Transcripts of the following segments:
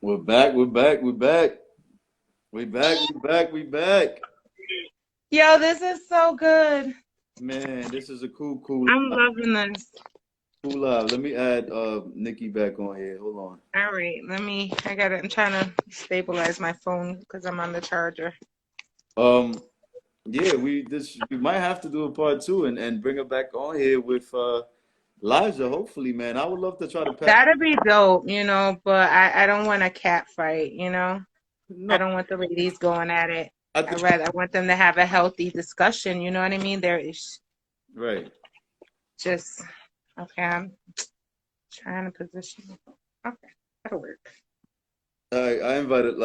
We're back. We're back. We're back. We back. We back. We back. Yo, this is so good. Man, this is a cool I'm loving this. live. Let me add Nikki back on here. Hold on. All right, I'm trying to stabilize my phone because I'm on the charger. Um, yeah, we might have to do a part two and bring her back on here with Liza. Hopefully, man. I would love to try to pass. That'd be dope, but I don't want a cat fight. I No, don't want the ladies going at it. I think I want them to have a healthy discussion, you know what I mean? There is right. just okay, I'm trying to position it. Okay, that'll work. I invited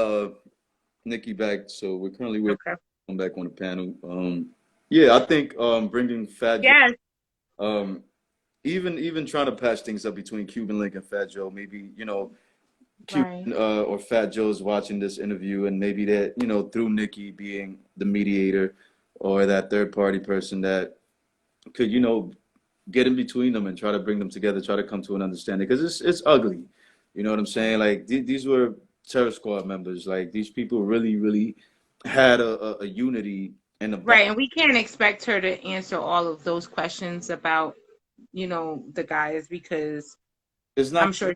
Nikki back, so we're currently waiting Okay. to come back on the panel. Yeah, I think bringing Fat Joe, Yes, um, even trying to patch things up between Cuban Link and Fat Joe. Maybe right. Cuban or Fat Joe's watching this interview, and maybe that through Nikki being the mediator or that third party person that could get in between them and try to bring them together, try to come to an understanding because it's ugly. You know what I'm saying? Like these were terror squad members. Like these people really had a unity and a bond. Right, and we can't expect her to answer all of those questions about, the guys because It's I'm not. sure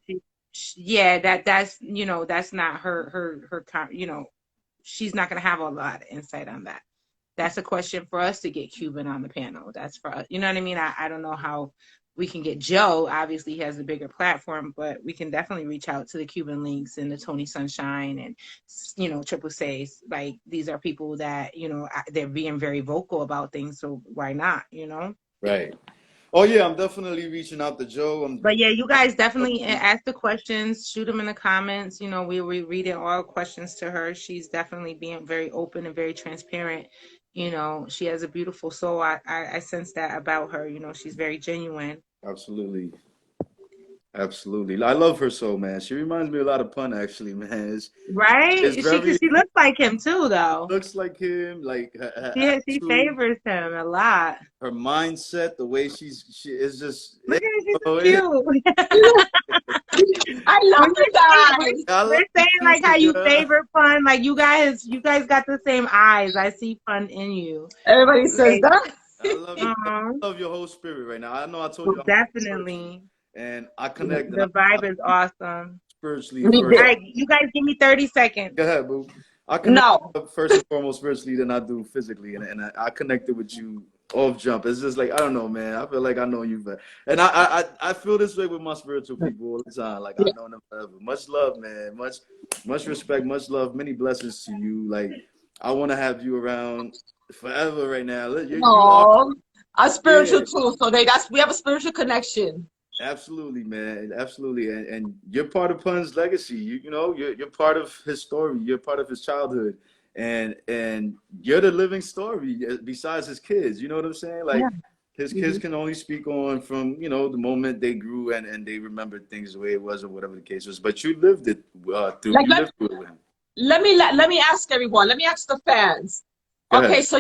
yeah, that's not she's not going to have a lot of insight on that. That's a question for us to get Cuban on the panel. That's for us. You know what I mean? I don't know how we can get Joe. Obviously, he has a bigger platform, but we can definitely reach out to the Cuban Links and the Tony Sunshine and, Triple C's. Like, these are people that, they're being very vocal about things. So why not? Right. Oh yeah, I'm definitely reaching out to Joe. I'm But yeah, you guys definitely ask the questions, shoot them in the comments. We reading all questions to her. She's definitely being very open and very transparent. She has a beautiful soul. I sense that about her. She's very genuine. absolutely. Absolutely. I love her so, man. She reminds me a lot of Pun, actually, man. It's Right? She, very, cause she looks like him too, though. looks like him, like her She attitude, favors him a lot. her mindset, the way she is just, Look at her, she's so it, cute. I love you guys. I love We're saying you like how too, you girl. favor Pun. Like you guys got the same eyes. I see Pun in you. Everybody says Like, that. I love you. uh I love your whole spirit right now. I know I told you I'm spiritual, definitely. and I connect and The I vibe is awesome. spiritually We first. All did. right, you guys give me 30 seconds. Go ahead, boo. I connect No. first and foremost spiritually than I do physically, and I connected with you off jump. It's just like I don't know, man. I feel like I know you, but and I feel this way with my spiritual people all the time. Like Yeah. I've known them forever. Much love, man. Much respect. Much love. Many blessings to you. Like I want to have you around forever right now. You are, No. I'm yeah. spiritual too, so we have a spiritual connection. Absolutely, man. Absolutely. And you're part of Pun's legacy. You're part of his story. You're part of his childhood. And you're the living story besides his kids. You know what I'm saying? Like Yeah. his kids Mhm. can only speak on from, the moment they grew and they remembered things the way it was or whatever the case was. But you lived it through Like you lived through it with him. let me ask everyone. Let me ask the fans. Go Okay, ahead. so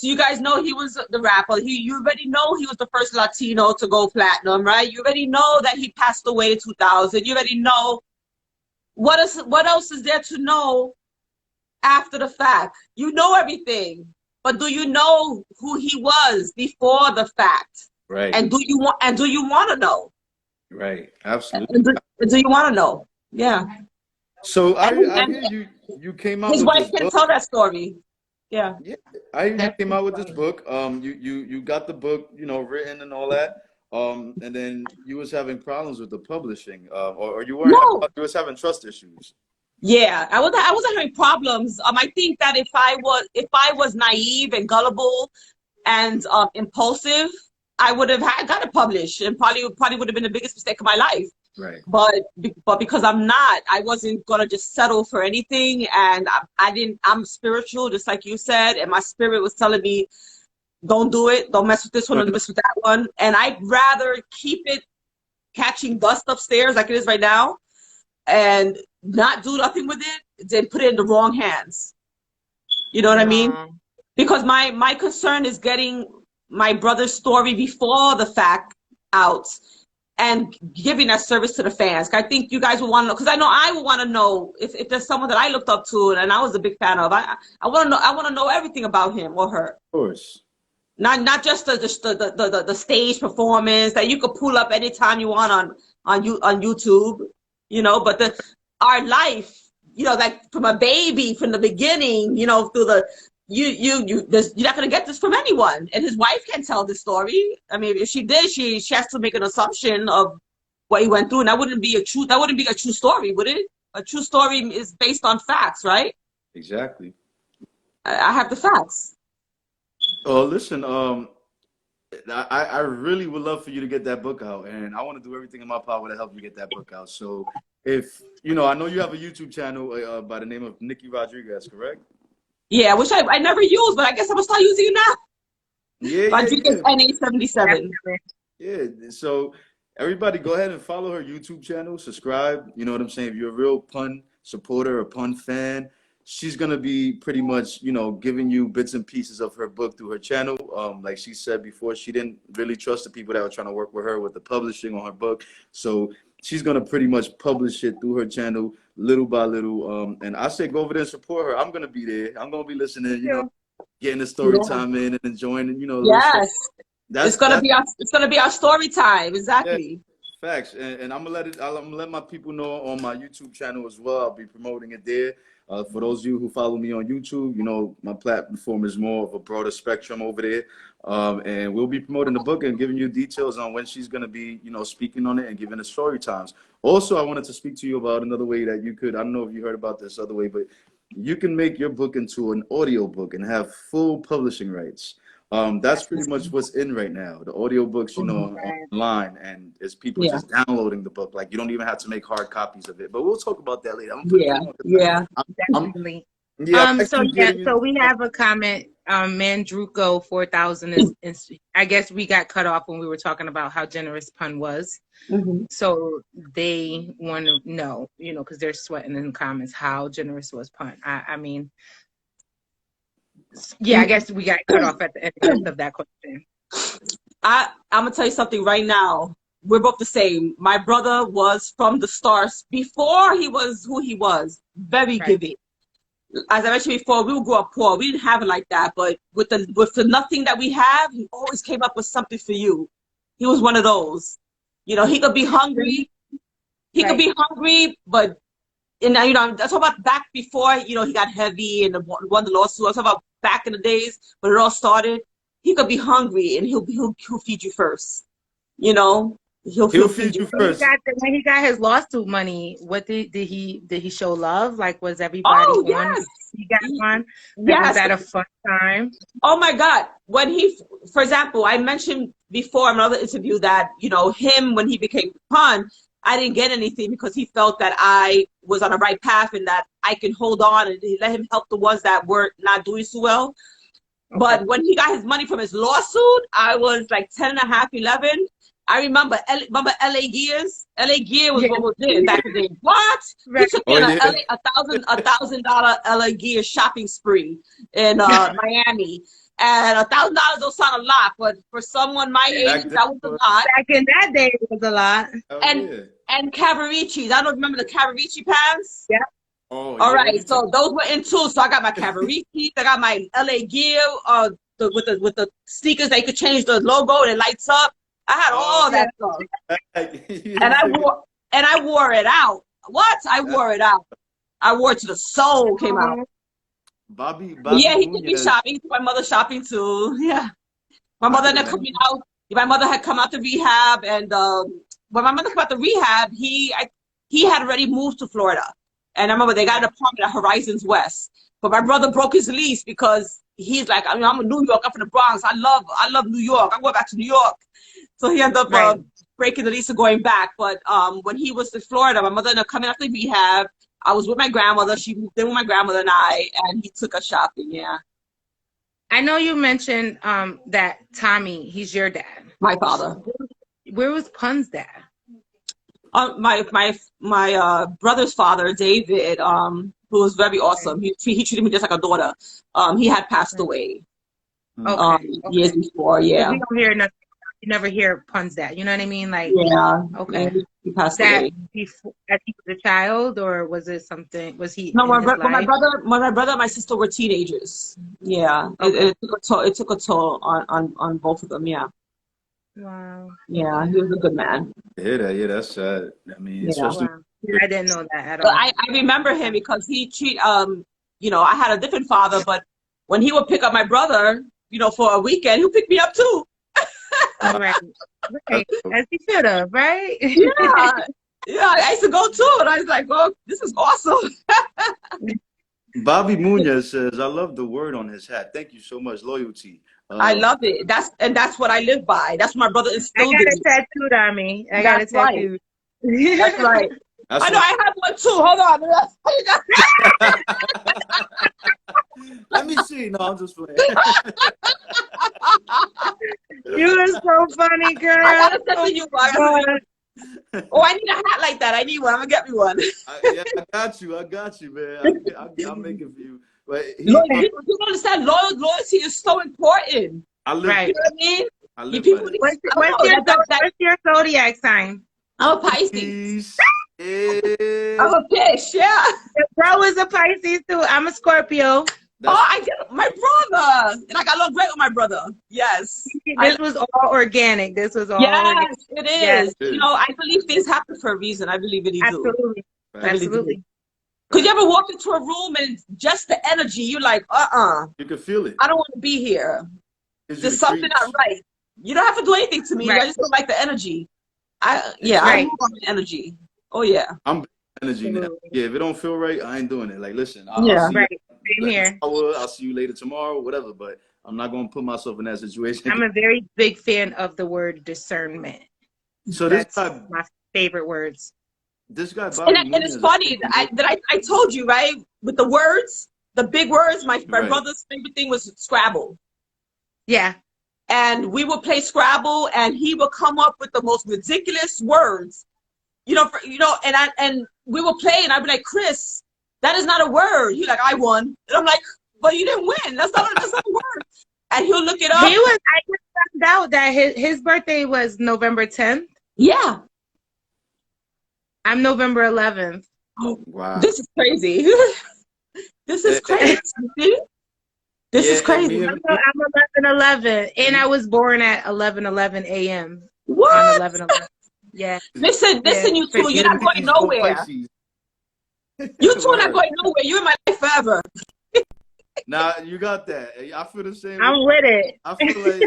you guys know he was the rapper. You already know he was the first Latino to go platinum, right? You already know that he passed away in 2000. You already know what else is there to know after the fact? You know everything, but do you know who he was before the fact? Right. And do you want to know? Right. Absolutely. And do you want to know? Yeah. So And, I and hear you came out his with wife this can book. tell that story. Yeah. Yeah, I hear you That's came too out with this funny. book. You got the book, written and all that. And then you was having problems with the publishing, or you weren't. No. You was having trust issues. Yeah. I wasn't having problems. I think that if I was naive and gullible and impulsive, I would have got it published and probably would have been the biggest mistake of my life. Right. But because I'm not, I wasn't gonna just settle for anything, and I didn't. I'm spiritual, just like you said, and my spirit was telling me, don't do it, don't mess with this one, don't mess with that one, and I'd rather keep it catching dust upstairs like it is right now, and not do nothing with it, than put it in the wrong hands. You know what I mean? No. Because my concern is getting my brother's story before the fact out, and giving that service to the fans. I think you guys would want to know, because I know I would want to know if there's someone that I looked up to and I was a big fan of. I want to know. I want to know everything about him or her. Of course. Not just the stage performance that you could pull up anytime you want on YouTube, you know, but our life, you know, like from a baby, from the beginning, you know, through the you're not gonna get this from anyone. And his wife can tell this story. I mean, if she did, she has to make an assumption of what he went through, and that wouldn't be a true story, would it? A true story is based on facts, right? Exactly. I have the facts. Oh, listen, I really would love for you to get that book out, and I want to do everything in my power to help you get that book out. So if, you know, I know you have a YouTube channel by the name of Nicky Rodriguez, correct? Yeah, which I never used, but I guess I'm gonna start using it now. Yeah, Rodriguez yeah. NA77. Yeah, so everybody go ahead and follow her YouTube channel, subscribe, you know what I'm saying? If you're a real pun supporter, a pun fan, she's gonna be pretty much, you know, giving you bits and pieces of her book through her channel. Like she said before, she didn't really trust the people that were trying to work with her with the publishing on her book. So she's gonna pretty much publish it through her channel little by little. And I say go over there and support her. I'm gonna be there. I'm gonna be listening, you know, getting the story time in and enjoying it, you know. Yes. That's It's gonna be our story time. Exactly. Yeah. Facts, and I'm gonna let my people know on my YouTube channel as well. I'll be promoting it there. For those of you who follow me on YouTube, you know my platform is more of a broader spectrum over there, and we'll be promoting the book and giving you details on when she's gonna be, you know, speaking on it and giving us story times. Also, I wanted to speak to you about another way that you could. I don't know if you heard about this other way, but you can make your book into an audio book and have full publishing rights. That's pretty much what's in right now. The audiobooks, you know, online, and it's people just downloading the book. Like you don't even have to make hard copies of it. But we'll talk about that later. Definitely. Yeah. So we have a comment. Mandruko 4000 is I guess we got cut off when we were talking about how generous Pun was. So they want to know, you know, because they're sweating in the comments, how generous was Pun. I mean, yeah, I guess we got cut off at the end of that question. I'm gonna tell you something right now. We're both the same. My brother was from the stars before he was who he was. Very giving. As I mentioned before, we grew up poor. We didn't have it like that, but with the nothing that we have, he always came up with something for you. He was one of those. You know, he could be hungry. He could be hungry, but you know, I'm talking about back before, you know, he got heavy and won the lawsuit. I'm talking about back in the days when it all started. He could be hungry and he'll feed you first. You know, he'll feed you first. When he got his lawsuit money, what did he show love? Like, was everybody on? He got one. Was that a fun time? Oh my God! When for example, I mentioned before in another interview that, you know, him when he became Pun, I didn't get anything because he felt that I was on the right path and that I can hold on and let him help the ones that were not doing so well. Okay. But when he got his money from his lawsuit, I was like 10 and a half, 11. I remember LA Gears. LA Gear was what was there back in the day. What? He took me on a $1,000 LA Gear shopping spree in Miami. And $1,000 don't sound a lot, but for someone my age, that was a lot. Back in that day, it was a lot. And Cavaricci's. I don't remember the Cavaricci pants. Yeah. Oh, all right, so those were in too. So I got my Cavaricci's. I got my LA Gear with the sneakers. They could change the logo and it lights up. I had all that stuff, and I wore it out. What? I wore it out. I wore it to the soul. Came out. Bobby yeah, he took me shopping. He took my mother shopping too. Yeah, my mother had coming out. My mother had come out to rehab, and when my mother came out to rehab, he had already moved to Florida, and I remember they got an apartment at Horizons West. But my brother broke his lease because he's like, I mean, I'm in New York. I'm from the Bronx. I love New York. I'm going back to New York. So he ended up breaking the lease and going back. But when he was in Florida, my mother ended up coming out to rehab. I was with my grandmother. She moved in with my grandmother and I, and he took us shopping. Yeah. I know you mentioned that Tommy, he's your dad. My father. Where was Pun's dad? My brother's father, David, who was very awesome. He treated me just like a daughter. He had passed away. Years before. Yeah. We don't hear nothing you never hear Pun's dad. You know what I mean? Like, Yeah. okay, And he passed that away. before as he was a child, or was it something? Was he No, in his but life? my brother and my sister were teenagers. Yeah. Okay. It took a toll on both of them. Yeah. Wow. Yeah. He was a good man. Yeah, that's sad. I mean, Yeah. especially. Wow. I didn't know that at But all. I remember him because you know, I had a different father, but when he would pick up my brother, you know, for a weekend, he'll pick me up too. Right. Right. As he should have, right? Yeah. Yeah, I used to go too, and I was like, "Oh, this is awesome." Bobby Munoz says, "I love the word on his hat. Thank you so much. Loyalty." I love it. That's what I live by. That's what my brother I instilled got in it me. tattooed on me. I got it That's right. tattooed. That's right. That's I know I have one too. Hold on. Let me see. No, I'm just playing. You are so funny, girl. I gotta send to you. God. Oh, I need a hat like that. I need one. I'm gonna get me one. I got you, man. I'll make it for you. But You don't understand. Loyalty is so important. I live. Right. You know what I mean? I live People by that. What's your zodiac sign? I'm a Pisces. Peace. I'm a fish. Yeah. The bro is a Pisces too. I'm a Scorpio. I get my brother, and I got along great with my brother. Yes. This was all organic. This was all Yes, organic. it is. Yes. You know, I believe things happen for a reason. I believe it do. Absolutely. Right. Absolutely. Because you ever walk into a room and just the energy, you're like, You can feel it. I don't want to be here. There's something not right. You don't have to do anything to me. Right. I just don't like the energy. I Right. move on the energy. Oh yeah. I'm energy now. Absolutely. Yeah, if it don't feel right, I ain't doing it. Like, listen, I'll Yeah. see Right. you Same here. I'll see you later tomorrow, whatever. But I'm not gonna put myself in that situation. I'm a very big fan of the word discernment. So That's this guy, my favorite words. Bobby And it's Munoz, funny that I told you, right? With the words, the big words, my Right. brother's favorite thing was Scrabble. Yeah. And we would play Scrabble, and he would come up with the most ridiculous words, and we would play, and I'd be like, Chris, that is not a word. He's like, I won, and I'm like, but you didn't win. That's not a word. And he'll look it up. I just found out that his birthday was November 10th. Yeah. I'm November 11th. wow. This is crazy. This is crazy. This is crazy. I'm 11/11, and I was born at 11:11 a.m. What? on 11/11. Yeah. Listen, you two, you're not going nowhere. You two are not going nowhere. You're in my life forever. Nah, you got that. I feel the same. I'm with it. I feel like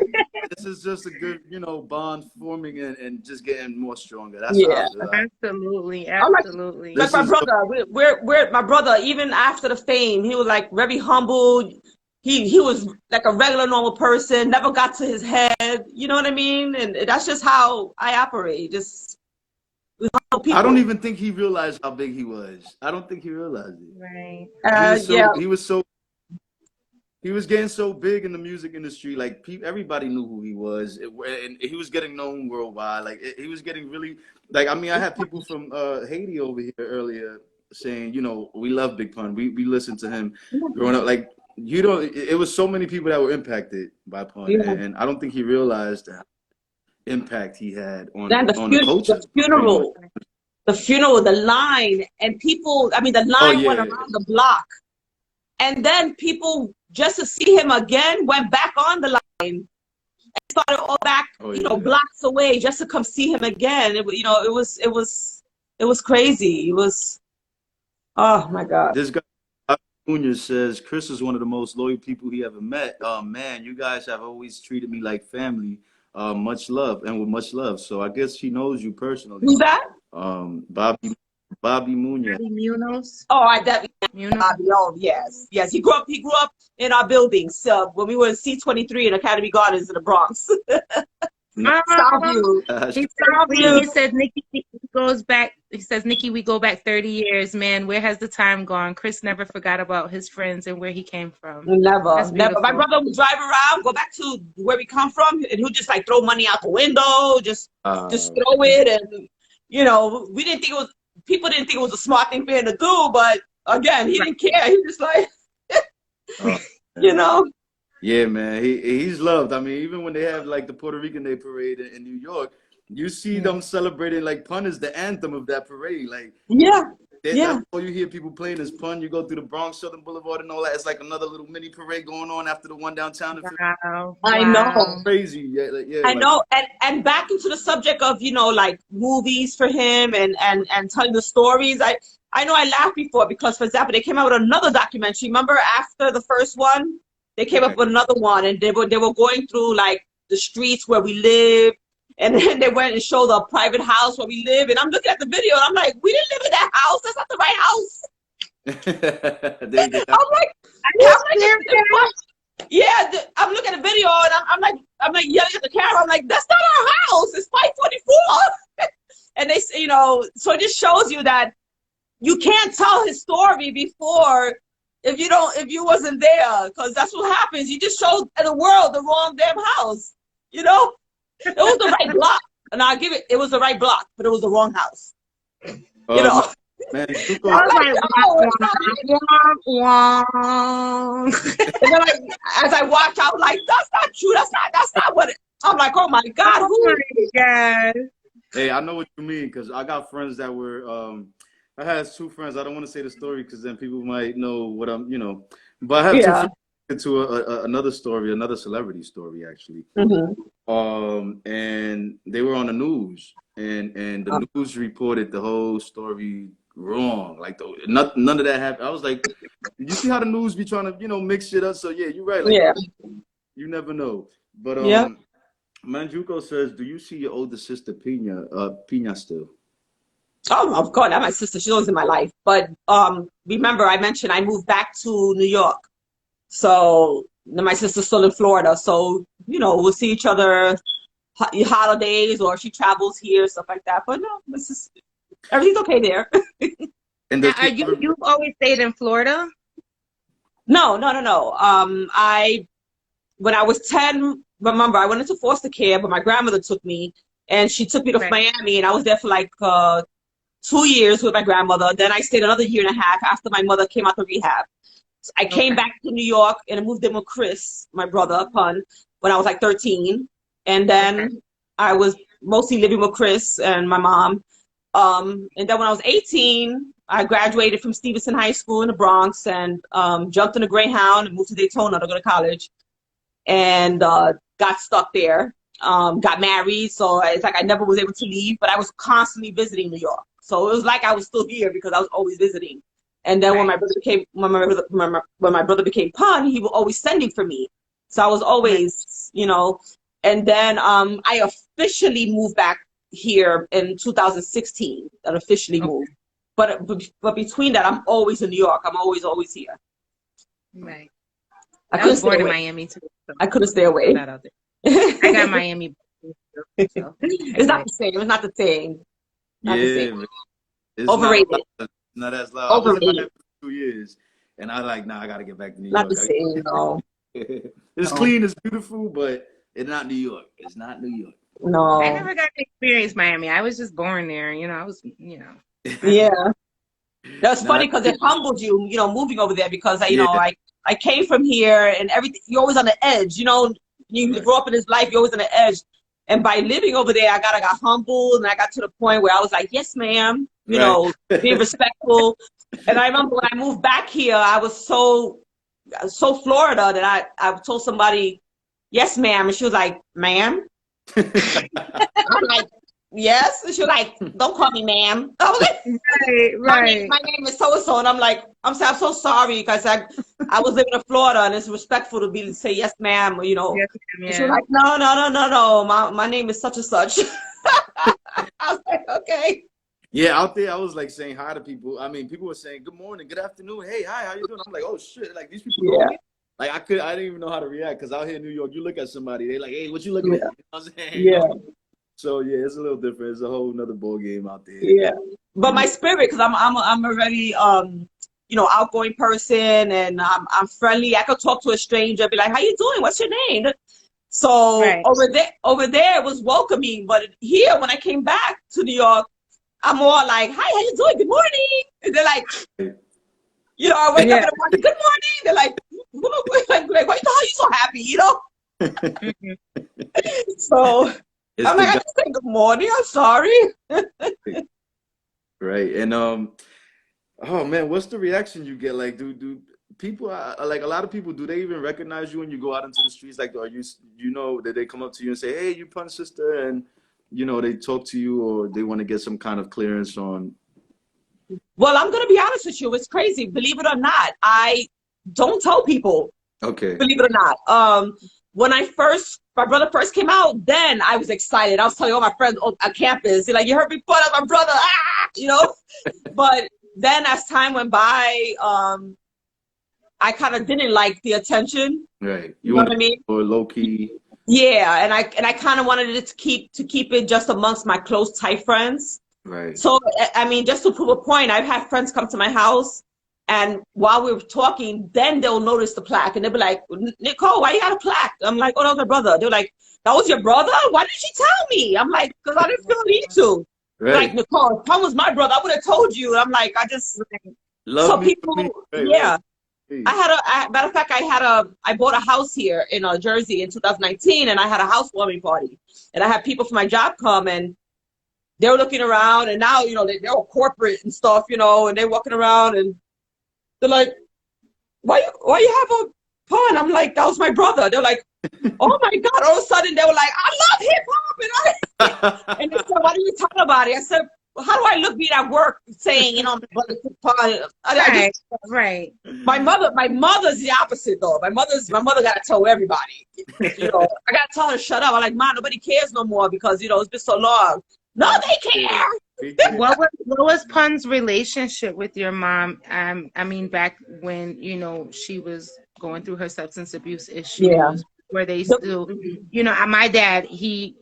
this is just a good, bond forming and just getting more stronger. That's how I feel. Absolutely, absolutely. Like my brother, we're my brother. Even after the fame, he was like very humble. He was like a regular normal person. Never got to his head. You know what I mean? And that's just how I operate. Just with humble people. I don't even think he realized how big he was. I don't think he realized it. Right. He was getting so big in the music industry. Like everybody knew who he was, and he was getting known worldwide. Like he was getting really, like, I mean, I had people from Haiti over here earlier saying, we love Big Pun. We listened to him growing up. Like, it was so many people that were impacted by Pun, and I don't think he realized the impact he had on the culture. The funeral, the line, and people. I mean, the line went around the block, and then people, just to see him again, went back on the line and started all back, blocks away, just to come see him again. It was crazy. It was, oh my God. This guy Junior says Chris is one of the most loyal people he ever met. Man, you guys have always treated me like family. Much love, and with much love. So I guess he knows you personally. Who's that? Bobby Munoz. Bobby Munoz. Oh, I definitely. Bobby, oh, yes. He grew up in our buildings. So when we were in C23 in Academy Gardens in the Bronx. He said, Nicky, goes back. He says, Nicky, we go back 30 years. Man, where has the time gone? Chris never forgot about his friends and where he came from. Never. My brother would drive around, go back to where we come from, and he'd just like throw money out the window, just throw it. And, we didn't think people didn't think it was a smart thing for him to do, but again, he didn't care. He was just like, Yeah, man, he's loved. I mean, even when they have like the Puerto Rican Day parade in New York, you see Mm. them celebrating like Pun is the anthem of that parade. Like Yeah, that's yeah. all you hear people playing is Pun. You go through the Bronx, Southern Boulevard, and all that. It's like another little mini parade going on after the one downtown. And Wow. I know. Wow. crazy, yeah, yeah, I like know, and back into the subject of, like movies for him and telling the stories. I know I laughed before because, for example, they came out with another documentary. Remember after the first one, they came up right. with another one, and they were going through like the streets where we live, and then they went and showed the private house where we live. And I'm looking at the video, and I'm like, we didn't live in that house. That's not the right house. they I'm like, Are yeah, you I'm like, serious? yeah, I'm looking at the video and I'm like yelling at the camera. I'm like, that's not our house. It's 544. And they say, so it just shows you that you can't tell his story before if you wasn't there, because that's what happens. You just showed the world the wrong damn house. It was the right block, and I'll give it was the right block, but it was the wrong house. You um know. man, I was like, No, it's not right. wah, wah, wah. And then as I watch, I was like, that's not true. That's not what it. I'm like, oh my God, Oh who? my God. hey, I know what you mean because I got friends that were I had two friends. I don't want to say the story because then people might know what but I have two Yeah. friends into another story, another celebrity story actually. Mm-hmm. And they were on the news, and the news reported the whole story wrong. Like none of that happened. I was like, you see how the news be trying to mix shit up. So yeah, you're right. Like Yeah. you never know. But Yeah. Manjuko says, do you see your older sister Pina still? Oh, of course, that's my sister. She's always in my life. But remember, I mentioned I moved back to New York. So my sister's still in Florida. So, we'll see each other holidays, or she travels here, stuff like that. But no, everything's okay there. And Now, does she ever, you've always stayed in Florida? No, no, no, no. When I was 10, remember, I went into foster care, but my grandmother took me, and she took me to Right. Miami, and I was there for like 2 years with my grandmother. Then I stayed another year and a half after my mother came out of rehab. I came Okay. back to New York and I moved in with Chris, my brother, Pun, when I was like 13. And then Okay. I was mostly living with Chris and my mom. And then when I was 18, I graduated from Stevenson High School in the Bronx and jumped in a Greyhound and moved to Daytona to go to college, and got stuck there. Got married, so it's like I never was able to leave, but I was constantly visiting New York. So it was like I was still here because I was always visiting. And then when my Right. brother became when my brother became Pun, he was always sending for me. So I was always, And then I officially moved back here in 2016. I officially Okay. moved. But between that, I'm always in New York. I'm always here. Right. I I couldn't was stay born in away. Miami too. So I couldn't stay throw away. that out there. I got Miami. So I It's not get the same. It's not the same. Not the yeah, same. man, it's not Overrated. not as loud. I was in Miami Overrated. for 2 years, and I like, nah, I gotta get back to New Not the York. same. No. It's No. clean, it's beautiful, but it's not New York. It's not New York. I No. never got to experience Miami. I was just born there. I was, I don't know. Yeah. That's Nah, funny because it humbled you, moving over there, because yeah, I came from here and everything. You're always on the edge, You right. grow up in this life, you're always on the edge. And by living over there, I got humbled, and I got to the point where I was like, yes, ma'am, Right. being respectful. And I remember when I moved back here, I was so Florida that I told somebody, yes, ma'am. And she was like, ma'am? I'm like, yes. And she was like, don't call me ma'am. I was like, Right, right. my name is so-and-so. And I'm like, I'm so sorry, because I was living in Florida, and it's respectful to say yes, ma'am, or, Yes, And she was yeah. like, no. My name is such and such. I was like, okay. Yeah, out there, I was like saying hi to people. I mean, people were saying good morning, good afternoon, hey, hi, how you doing? I'm like, oh shit, like these people know Yeah. me. Like I didn't even know how to react because out here in New York, you look at somebody, they like, hey, what you looking at? Yeah. You know what I'm saying? Yeah. So yeah, it's a little different. It's a whole nother ball game out there. Yeah. But my spirit, because I'm a very outgoing person, and I'm friendly. I could talk to a stranger, be like, how you doing? What's your name? So Right. over there it was welcoming, but here when I came back to New York, I'm more like, hi, how you doing? Good morning. And they're like, I wake up in the morning, good morning. They're like, like why the hell are you so happy, you know? So It's I'm the like, I guy, just say good morning, I'm sorry. right? And oh man, what's the reaction you get? Like, do people like a lot of people? Do they even recognize you when you go out into the streets? Like, are you know that they come up to you and say, "Hey, you punch sister," and you know they talk to you, or they want to get some kind of clearance on? Well, I'm gonna be honest with you, it's crazy. Believe it or not, I don't tell people, Okay, believe it or not. When my brother first came out, then I was excited. I was telling all my friends at campus, they're like, you heard me put up my brother, you know? But then as time went by, I kind of didn't like the attention. right. You You know want what I mean? to or low key, Yeah, and I kind of wanted it to keep it just amongst my close, tight friends. right? So, I mean, just to prove a point, I've had friends come to my house, and while we were talking, then they'll notice the plaque, and they'll be like, Nicole, why you got a plaque? I'm like, oh, that was my brother. They're like, that was your brother? Why didn't you tell me? I'm like, because I didn't feel the need to. Like, Right. Nicole, if Tom was my brother, I would have told you. I'm like, Love so me, love people, me. Right, right. yeah. Hey, Matter of fact, I bought a house here in Jersey in 2019, and I had a housewarming party, and I had people from my job come, and they were looking around, and now, you know, they're all corporate and stuff, you know, and they're walking around, and they're like, why you have a pun? I'm like, that was my brother. They're like, oh my God. All of a sudden, they were like, I love hip hop. And they said, what are you talking about? I said, well, how do I look being at work saying, you know, my brother's a pun? Right, right. My mother's the opposite though. My mother gotta tell everybody. You know, I gotta tell her shut up. I'm like, Mom, nobody cares no more because, you know, it's been so long. No, they care. What was Pun's relationship with your mom? I mean, back when, she was going through her substance abuse Yeah. issues, were they still, my dad, he,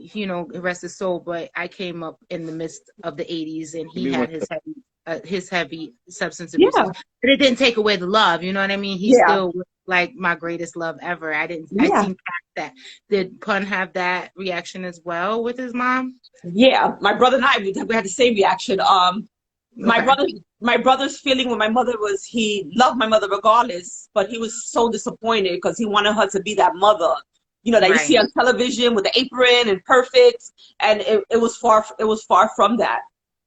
rest his soul, but I came up in the midst of the 80s, and Give he me one had his heavy substance Yeah. abuses, but it didn't take away the love. You know what I mean? He Yeah. still was like my greatest love ever. I Yeah. seen past that. Did Pun have that reaction as well with his mom? Yeah. My brother and I, we had the same reaction. My Okay. brother's feeling with my mother was he loved my mother regardless, but he was so disappointed because he wanted her to be that mother, you know, that you Right. see on television with the apron and perfect, and it was far from that,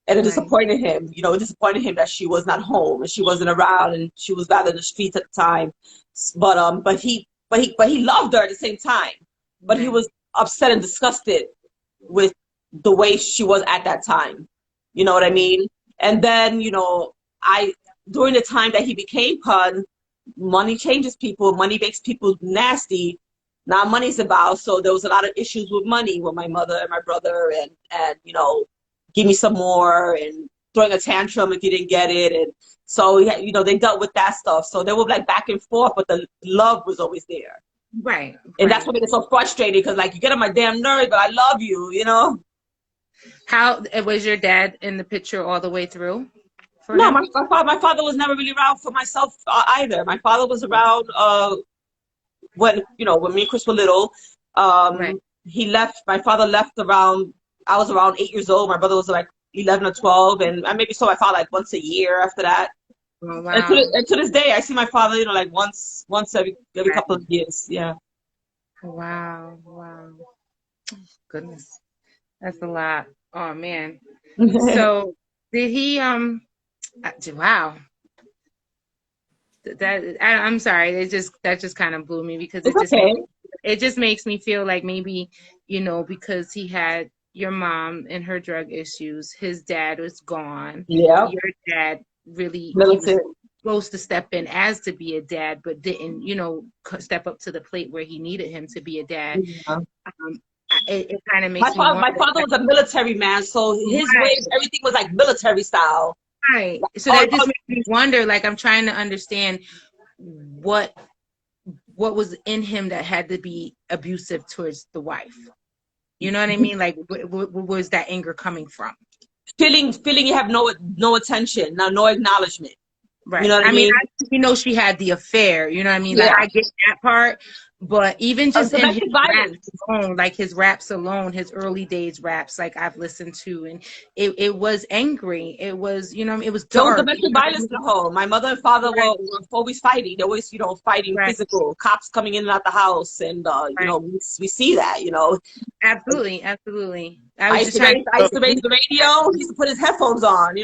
and it Right. disappointed him. You know, it disappointed him that she was not home and she wasn't around and she was rather in the streets at the time. But he loved her at the same time, but he Right. was upset and disgusted with the way she was at that time. You know what I mean? And then, you know, during the time that he became Pun, money changes people, money makes people nasty. Now money's about, so there was a lot of issues with money with my mother and my brother, and you know, give me some more, and throwing a tantrum if you didn't get it, and so you know, they dealt with that stuff. So they were like back and forth, but the love was always there, Right. and that's Right. what made it so frustrating because like you get on my damn nerves, but I love you, you know. How was your dad in the picture all the way through for No, him? my father was never really around for myself either. My father was around when me and Chris were little. Right. He left. My father left around. I was around 8 years old. My brother was like 11 or 12, and I maybe saw my father like once a year after that. Oh, And wow. to this day, I see my father, you know, like once every Right. couple of years. Yeah. Wow. Wow. Goodness. That's a lot. Oh man. So did he wow. I'm sorry. That just kind of blew me because It's okay. it just makes me feel like maybe, because he had your mom and her drug issues, his dad was gone. Yeah. Your dad really, he was Militant. supposed to step in as to be a dad, but didn't, step up to the plate where he needed him to be a dad. Yeah. It kind of makes me wonder. My father was a military man, so his Right. ways, everything was like military style. Right. So that just makes me wonder, like I'm trying to understand what was in him that had to be abusive towards the wife. You know what I mean? Like where was that anger coming from? Feeling you have no attention, no acknowledgement. Right. You know what I mean? We know she had the affair, you know what I mean? Yeah. Like I get that part, But even just in his Domestic raps violence. alone, like his raps alone, his early days raps, like I've listened to, and it was angry. It was, you know, it was There was dark. You domestic know what I violence mean? in the home. My mother and father Right, were always fighting. They always, fighting right, physical. Cops coming in and out the house, and right. we see that. Absolutely, absolutely. I was just trying I used to to. raise the radio. He used to put his headphones on,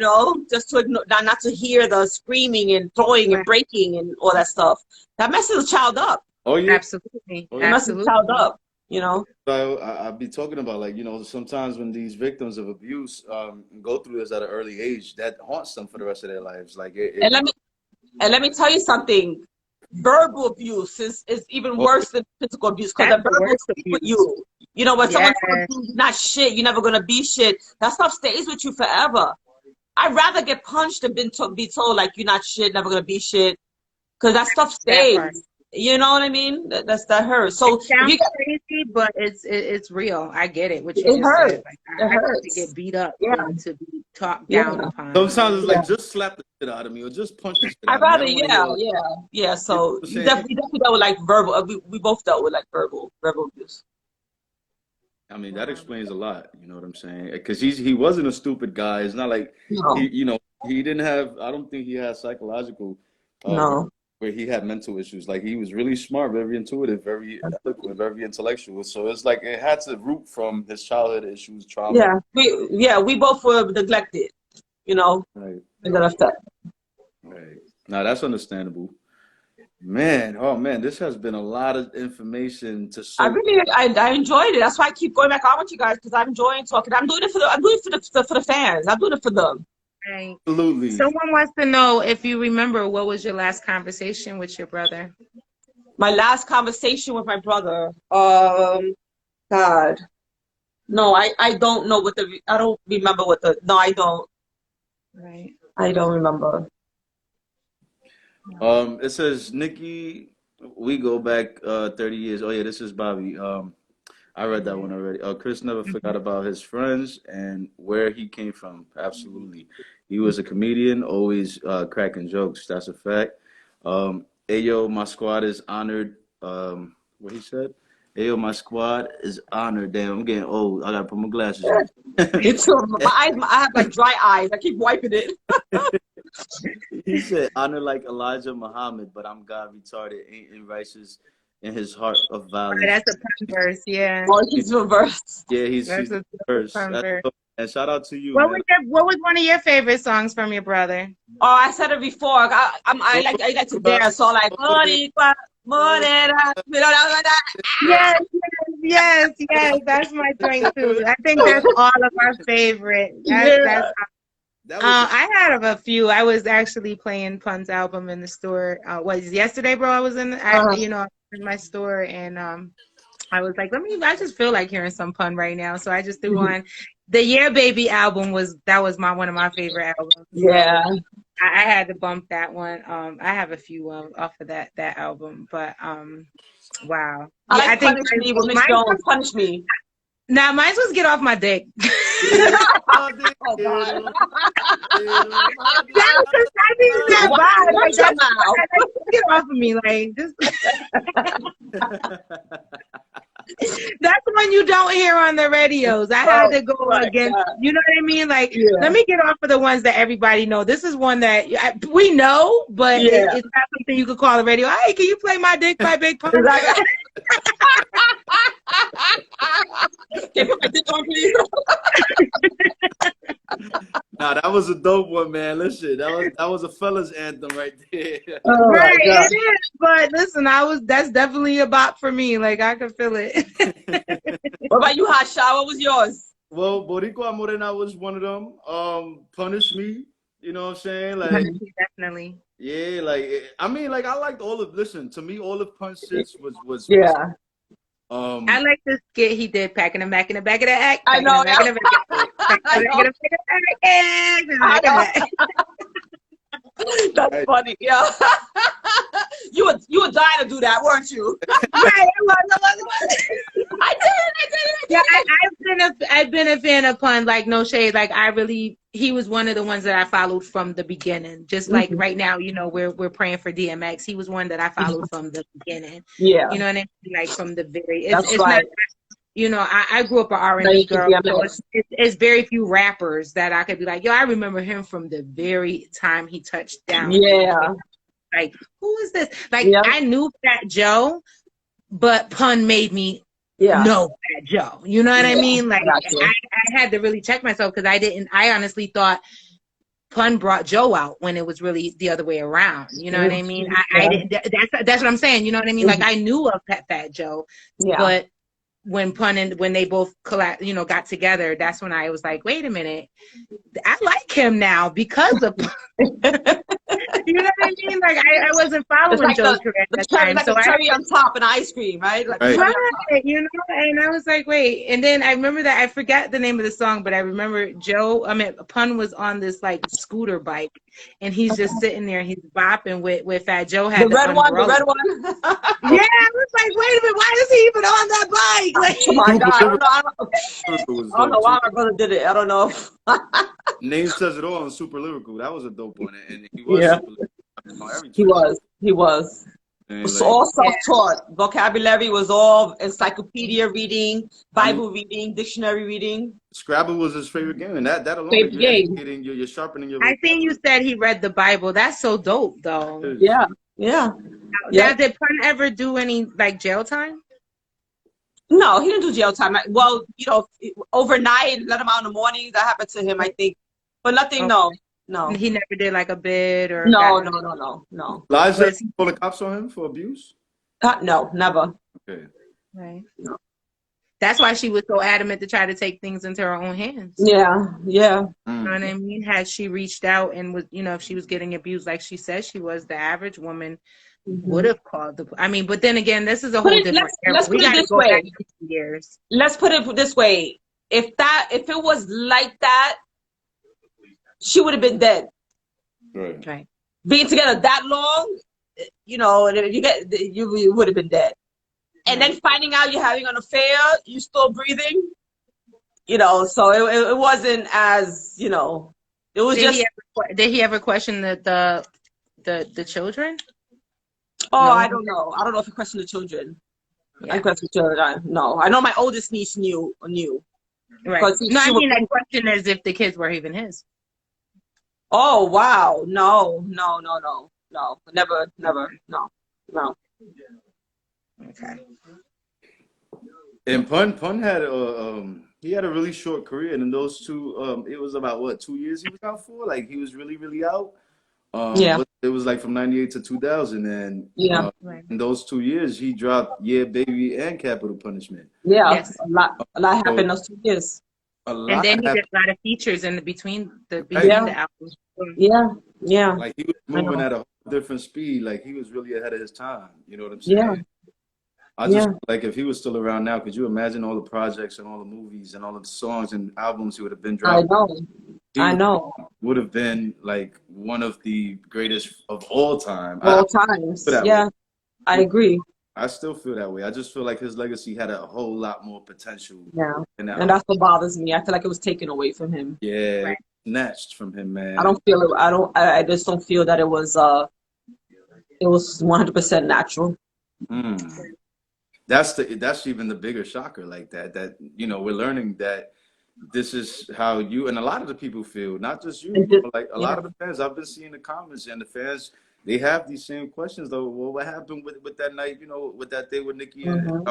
just to ignore, not to hear the screaming and throwing and Right. breaking and all that stuff. That messes a child up. Oh yeah. Absolutely, Oh It yeah. messes a child absolutely. up. I be talking about, like, sometimes when these victims of abuse go through this at an early age, that haunts them for the rest of their lives. Like And let me tell you something. Verbal abuse is even oh, worse than physical abuse because the That's the verbal worst stick with abuse. you. When someone tells Yes, you you're not shit, you're never gonna be shit, that stuff stays with you forever. I'd rather get punched than be told like you're not shit, never gonna be shit, because that stuff that part. stays. You know what I mean? That hurts. So if Sounds you get crazy, but it's real. I get it. What you it just said. hurts. Like It I used to hurts. get beat up Yeah, to be talked yeah, down upon. sometimes it's yeah. like, just slap the shit out of me or just punch the shit I'd out of me. I rather, don't want to hear yeah, all. yeah, yeah. You know So what I'm you saying? definitely dealt with like verbal. We both dealt with like verbal abuse. I mean, that explains a lot. You know what I'm saying? Because he wasn't a stupid guy. It's not like No, he didn't have. I don't think he had psychological, no. where he had mental issues. Like, he was really smart, very intuitive, very eloquent, very intellectual. So it's like it had to root from his childhood issues, trauma. We both were neglected, Right, in that effect. right. Now that's understandable. Man, oh man, this has been a lot of information to soak. I enjoyed it. That's why I keep going back on with you guys because I'm enjoying talking. I'm doing it for the fans. I'm doing it for them. Right. Absolutely. Someone wants to know if you remember what was your last conversation with your brother. My last conversation with my brother. God, no, I don't know I don't remember no, I don't. Right. I don't remember. It says, Nikki, we go back 30 years. Oh yeah, this is Bobby. I read that one already. Chris never forgot about his friends and where he came from. Absolutely. He was a comedian, always cracking jokes. That's a fact. Ayo, my squad is honored. What he said? Ayo, my squad is honored. Damn, I'm getting old. I gotta put my glasses on. Me too. My eyes, I have like dry eyes. I keep wiping it. He said, honor like Elijah Muhammad, but I'm God retarded, ain't in righteous in his heart of Right, violence. that's a pun verse. Yeah, Or he's reversed. Yeah, he's that's the a first. pun That's verse. dope. And shout out to you, What man. was one of your favorite songs from your brother? Oh, I said it before. I like to dance. So like, Boricua, Morena, that. Yes, yes, yes, yes. That's my joint too. I think that's all of our favorite. That's Yeah. That was I had a few. I was actually playing Pun's album in the store. Was yesterday, bro? I was in my store, and I was like, I just feel like hearing some Pun right now. So I just threw on the Yeah Baby album. That was one of my favorite albums. Yeah. So I had to bump that one. I have a few off of that album, but wow. I Yeah, I like think Punish Me with Miss Jones. Punish Me. now mine was Get Off My Dick. Oh God. I think it's that vibe. Like, Watch your mouth. get off of me. Like, just that's the one you don't hear on the radios. I had to go against, you know what I mean? Like, let me get off of the ones that everybody know. This is one that we know, but it's not something you could call the radio. Hey, can you play My Dick by Big Pun? Exactly. Can you put my dick on, please? Nah, that was a dope one, man. Listen, that was a fella's anthem right there. Oh, right, it is. But listen, that's definitely a bop for me. Like, I could feel it. What about you, Hot Shot? What was yours? Well, Boricua Morena was one of them. Punish Me, you know what I'm saying? Like, Definitely. yeah, like, I mean, like, I liked listen, to me, all of Punch shits was Yeah. I like the skit he did, packing him back in the back of the act. I know. That's funny. Yeah. You were dying to do that, weren't you? Right, I did. Yeah, I've been a fan of Pun. Like, no shade. Like, he was one of the ones that I followed from the beginning. Just like right now, you know, we're praying for DMX. He was one that I followed from the beginning. Yeah, You know what I mean? Like from the very. that's It's not. right. You know, I grew up an R&B girl, so it's very few rappers that I could be like, yo, I remember him from the very time he touched down. Yeah. Like, who is this? Like, Yeah. I knew Fat Joe, but Pun made me Yeah. know Fat Joe. You know what I mean? Like, Exactly. I had to really check myself because I honestly thought Pun brought Joe out when it was really the other way around. You know what I mean? I didn't. That's what I'm saying. You know what I mean? Like, I knew of Fat Joe, but when Pun and when they both got together, that's when I was like, wait a minute, I like him now because of Pun. You know what I mean? Like I wasn't following Joe's career at that time. Like so a cherry on top and ice cream, right? Like right, you know, and I was like, wait. And then I remember that I forgot the name of the song, but I remember Pun was on this like scooter bike, and he's just sitting there, he's bopping with Fat Joe had the red umbrella. one. Yeah, I was like, wait a minute, why is he even on that bike? Like, oh my God, I don't know why my brother did it. I don't know. Name says it all on Super Lyrical. That was a dope one, and he was super lyrical. He was. It was all self-taught. Vocabulary was all encyclopedia reading, Bible reading, dictionary reading. Scrabble was his favorite game, and that alone, you're sharpening your. I think you said he read the Bible. That's so dope, though. Yeah. Now, did Pun ever do any like jail time? No, he didn't do jail time. Well, you know, overnight, let him out in the morning. That happened to him, I think. But nothing, no. He never did like a bid or. No. Liza call the cops on him for abuse? No, never. Okay. Right. No. That's why she was so adamant to try to take things into her own hands. Yeah. You know what I mean? Had she reached out and was, you know, if she was getting abused like she says she was, the average woman would have called but then again, this is a whole different era. We got to go back 50 years. Let's put it this way. If it was like that, she would have been dead. Right. Being together that long, you know, you would have been dead. And then finding out you're having an affair, you still breathing, you know, so it wasn't as, you know, it was did he ever question the children? Oh, no? I don't know. I don't know if he questioned the children. Yeah. I questioned the children. No. I know my oldest niece knew. Right. I mean, I question is if the kids were even his. Oh, wow. No. Never. No. Okay. And Pun had he had a really short career, and in those two, it was about 2 years he was out for. Like he was really out. It was like from 98 to 2000, and in those 2 years he dropped Yeah Baby and Capital Punishment. Yes. A lot happened in those 2 years. And then he did a lot of features in between the albums. Yeah. Like he was moving at a different speed. Like he was really ahead of his time. You know what I'm saying? Yeah. I just like if he was still around now, could you imagine all the projects and all the movies and all of the songs and albums he would have been dropping? I know. Would have been like one of the greatest of all time. All times. Yeah, I agree. I still feel that way. I just feel like his legacy had a whole lot more potential. Yeah, and that's what bothers me. I feel like it was taken away from him. Yeah, snatched from him, man. I don't feel it. I just don't feel that it was 100% natural. That's even the bigger shocker, like that you know, we're learning that this is how you and a lot of the people feel, not just you, but like a lot of the fans. I've been seeing the comments, and the fans, they have these same questions though. Well, what happened with that night, you know, with that day with Nicky and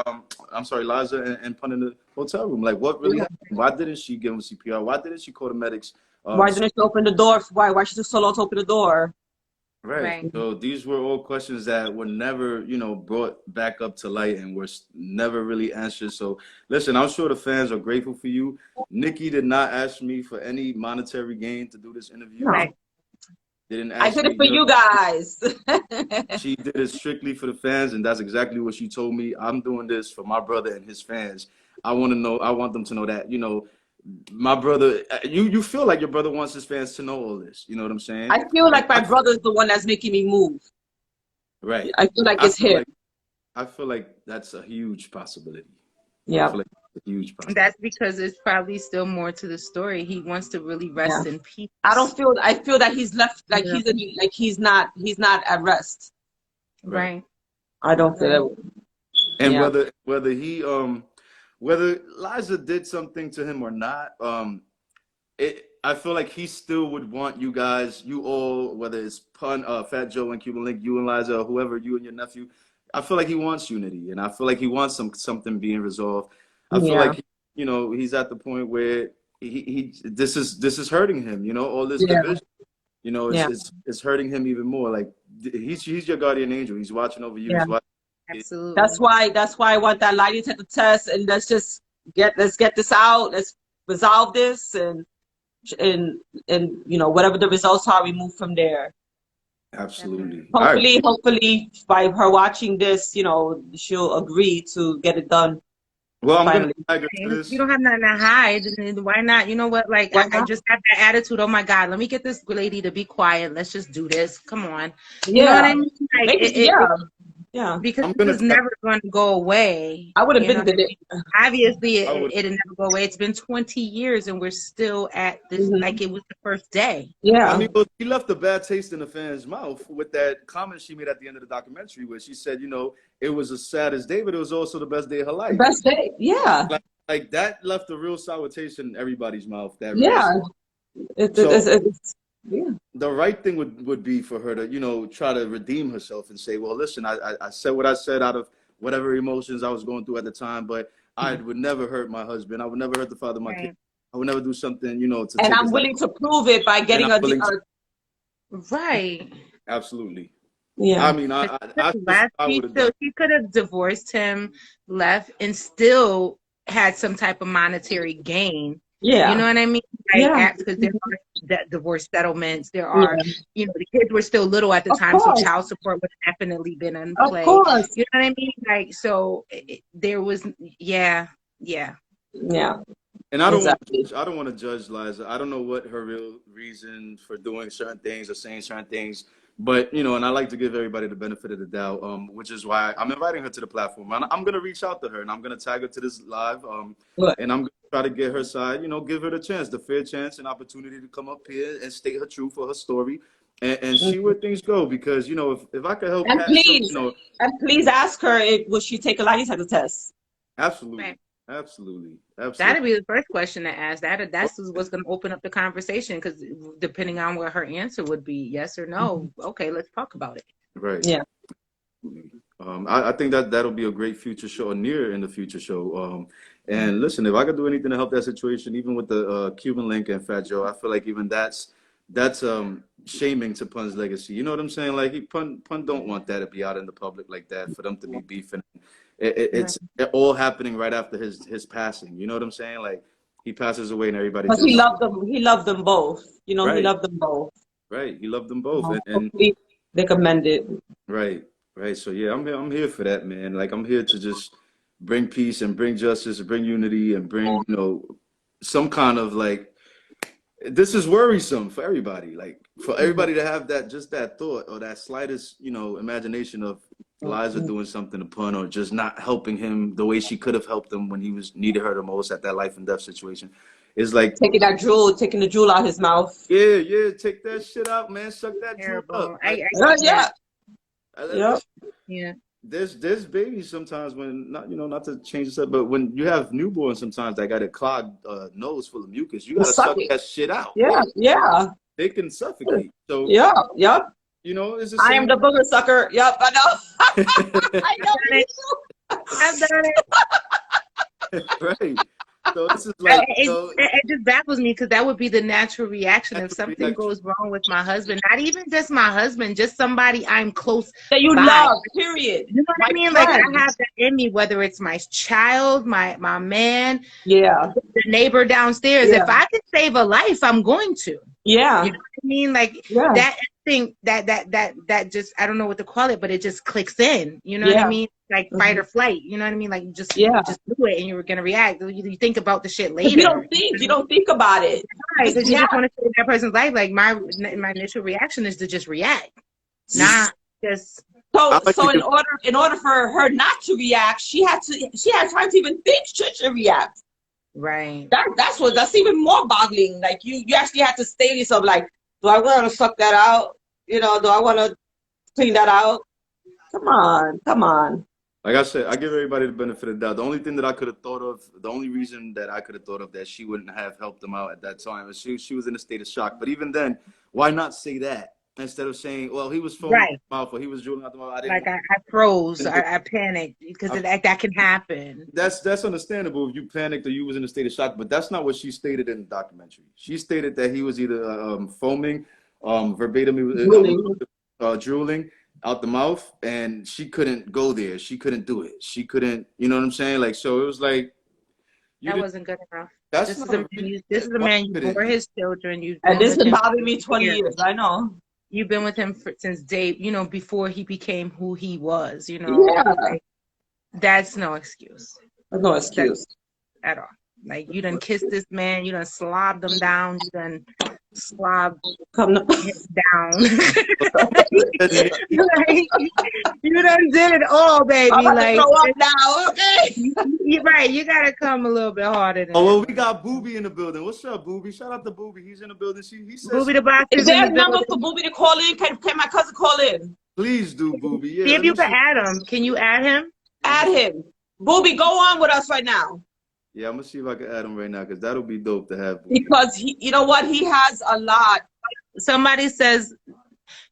Liza and Pun in the hotel room? Like what really happened? Why didn't she give him CPR? Why didn't she call the medics? Why didn't she open the door? Why she took so long to open the door? Right. So these were all questions that were never, you know, brought back up to light and were never really answered. So listen, I'm sure the fans are grateful for you. Nicky did not ask me for any monetary gain to do this interview. Right. Didn't ask I did it for you guys. She did it strictly for the fans, and that's exactly what she told me. I'm doing this for my brother and his fans. I want them to know that, you know, my brother, you feel like your brother wants his fans to know all this. You know what I'm saying? I feel like my brother's the one that's making me move. Right. I feel like it's him. I feel like that's a huge possibility. Yeah. a huge possibility. That's because there's probably still more to the story. He wants to really rest in peace. I feel that he's left like Yeah. he's not at rest. Right. I don't feel that. And Yeah. whether Liza did something to him or not, I feel like he still would want you guys, you all, whether it's Fat Joe and Cuban Link, you and Liza, or whoever, you and your nephew. I feel like he wants unity, and I feel like he wants something being resolved. I feel like he's at the point where this is hurting him. All this division. It's hurting him even more. Like he's your guardian angel. He's watching over you. Yeah. He's watching. Absolutely. That's why I want that lie detector test, and let's get this out. Let's resolve this, and whatever the results are, we move from there. Absolutely. Hopefully by her watching this, she'll agree to get it done. Well, I'm finally. gonna tag her to this. You don't have nothing to hide, then why not? You know what? Like I just have that attitude. Oh my God, let me get this lady to be quiet. Let's just do this. Come on. You know what I mean? Like, yeah. Because it's never going to go away. I would have been did it. Obviously, it'll never go away. It's been 20 years and we're still at this like it was the first day. Yeah. I mean, she left a bad taste in the fans' mouth with that comment she made at the end of the documentary where she said, it was the saddest day, but it was also the best day of her life. Best day, yeah. Like that left a real sour taste in everybody's mouth. The right thing would be for her to, try to redeem herself and say, well, listen, I said what I said out of whatever emotions I was going through at the time, but I would never hurt my husband. I would never hurt the father of my kid. I would never do something, to and I'm willing to prove it by getting right. Absolutely. Yeah. I mean, she could have divorced him, left, and still had some type of monetary gain. Yeah. You know what I mean? Like, because there are divorce settlements. There are, the kids were still little at the time, so child support would have definitely been in play. Of course. You know what I mean? Like, so there was, yeah. And I don't want to judge Liza. I don't know what her real reason for doing certain things or saying certain things. But, and I like to give everybody the benefit of the doubt, which is why I'm inviting her to the platform. I'm going to reach out to her, and I'm going to tag her to this live, and I'm going to try to get her side, give her the chance, the fair chance and opportunity to come up here and state her truth or her story and see where things go. Because, if I could help. And please ask her, would she take a lie detector test? Absolutely. Right. Absolutely. That'd be the first question to ask. That's what's going to open up the conversation, because depending on what her answer would be, yes or no, okay, let's talk about it. Right. Yeah. I think that'll be a great future show, or near in the future show. And listen, if I could do anything to help that situation, even with the Cuban Link and Fat Joe, I feel like even that's shaming to Pun's legacy. You know what I'm saying? Like Pun don't want that to be out in the public like that, for them to be beefing. It's all happening right after his passing. You know what I'm saying? Like he passes away and everybody. Because he loved them. He loved them both. He loved them both. Right. He loved them both. And they commend it. Right. So yeah, I'm here for that, man. Like I'm here to just bring peace and bring justice and bring unity and bring, some kind of like, this is worrisome for everybody. Like for everybody to have that thought or that slightest, imagination of Liza doing something to Pun or just not helping him the way she could have helped him when he needed her the most at that life and death situation. It's like taking the jewel out his mouth. Yeah, take that shit out, man. Suck that jewel up. Yeah. There's babies sometimes when not to change this up, but when you have newborns sometimes that got a clogged nose full of mucus, you gotta suck that shit out. Yeah. They can suffocate. So yeah. It's the same. I am the booger sucker. Yep, I know. I know. I've done it. Right. So this is like it just baffles me, because that would be the natural reaction if something goes wrong with my husband. Not even just my husband, just somebody I'm close that you love. Period. You know what I mean? Like I have that in me, whether it's my child, my man, the neighbor downstairs. If I can save a life, I'm going to. Yeah. You know what I mean? Like that thing that just, I don't know what to call it, but it just clicks in. You know what I mean? Like fight or flight. You know what I mean? Like just do it, and you were gonna react. You think about the shit later. You don't think about it. Right, because you just want to save that person's life. Like my initial reaction is to just react. just So, I like so to give, in order for her not to react, she had time to even think should she react. right. That's even more boggling. Like you actually had to stay to yourself, like, do I want to suck that out? You know, do I want to clean that out? Come on, come on. like I said, I give everybody the benefit of the doubt. The only thing that I could have thought of, the only reason that I could have thought of that she wouldn't have helped them out at that time was she was in a state of shock. But even then, why not say that instead of saying, well, he was foaming at Right. the mouth or he was drooling out the mouth. I didn't Like want I froze. to. I panicked because I, that can happen. that's understandable if you panicked or you was in a state of shock, but that's not what she stated in the documentary. She stated that he was either foaming, verbatim, he was, Really. drooling out the mouth, and she couldn't go there. She couldn't do it. She couldn't, you know what I'm saying? Like, so it was like you That did. wasn't good enough. That's This is not a a man. reason. This is a Why man. You couldn't bore you? his children. You've And been this with been him bothering for me 20 years. years. I know. You've been with him since day. Before he became who he was. Yeah. Like, that's no excuse. There's no That excuse. at all. Like you done kissed this man. You done slobbed him down. You done slobbed Come him down. Like, you done did it all, I'm baby. about to Like throw up now. Okay. you're right. You gotta come a little bit harder than Oh that. well, we got Booby in the building. What's up, Booby? Shout out to Booby. He's in the building. He says, Booby the box Is is in there the a number building. for Booby to call in? Can my cousin call in? please do, Booby. Yeah, See if let you me can see. add him. Can you add him? Add him. Booby, go on with us right now. Yeah, I'm gonna see if I can add him right now because that'll be dope to have Booby. Because you know what? He has a lot. Somebody says,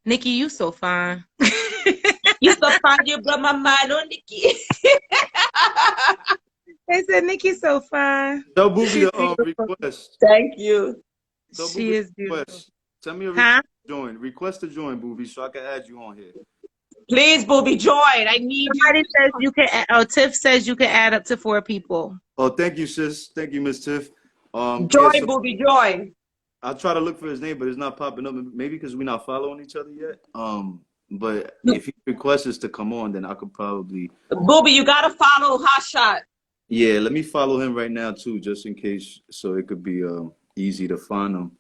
Nikki, you so fine. You still find you blow my mind on Nicky. They said Nikki's so fine. Tell Booby She's to beautiful. request. Thank you. Tell She Booby is to beautiful. request. Send me a request Huh? to join. Request to join, Booby, so I can add you on here. Please, Booby, join. I need Somebody you. says you can. Tiff says you can add up to 4 people. Oh, thank you, sis. Thank you, Miss Tiff. Yeah, Join, so Booby, join. I'll try to look for his name, but it's not popping up. Maybe because we're not following each other yet. But if he requests us to come on, then I could probably. Booby, you gotta follow Hot Shot. Yeah, let me follow him right now too, just in case, so it could be easy to find him.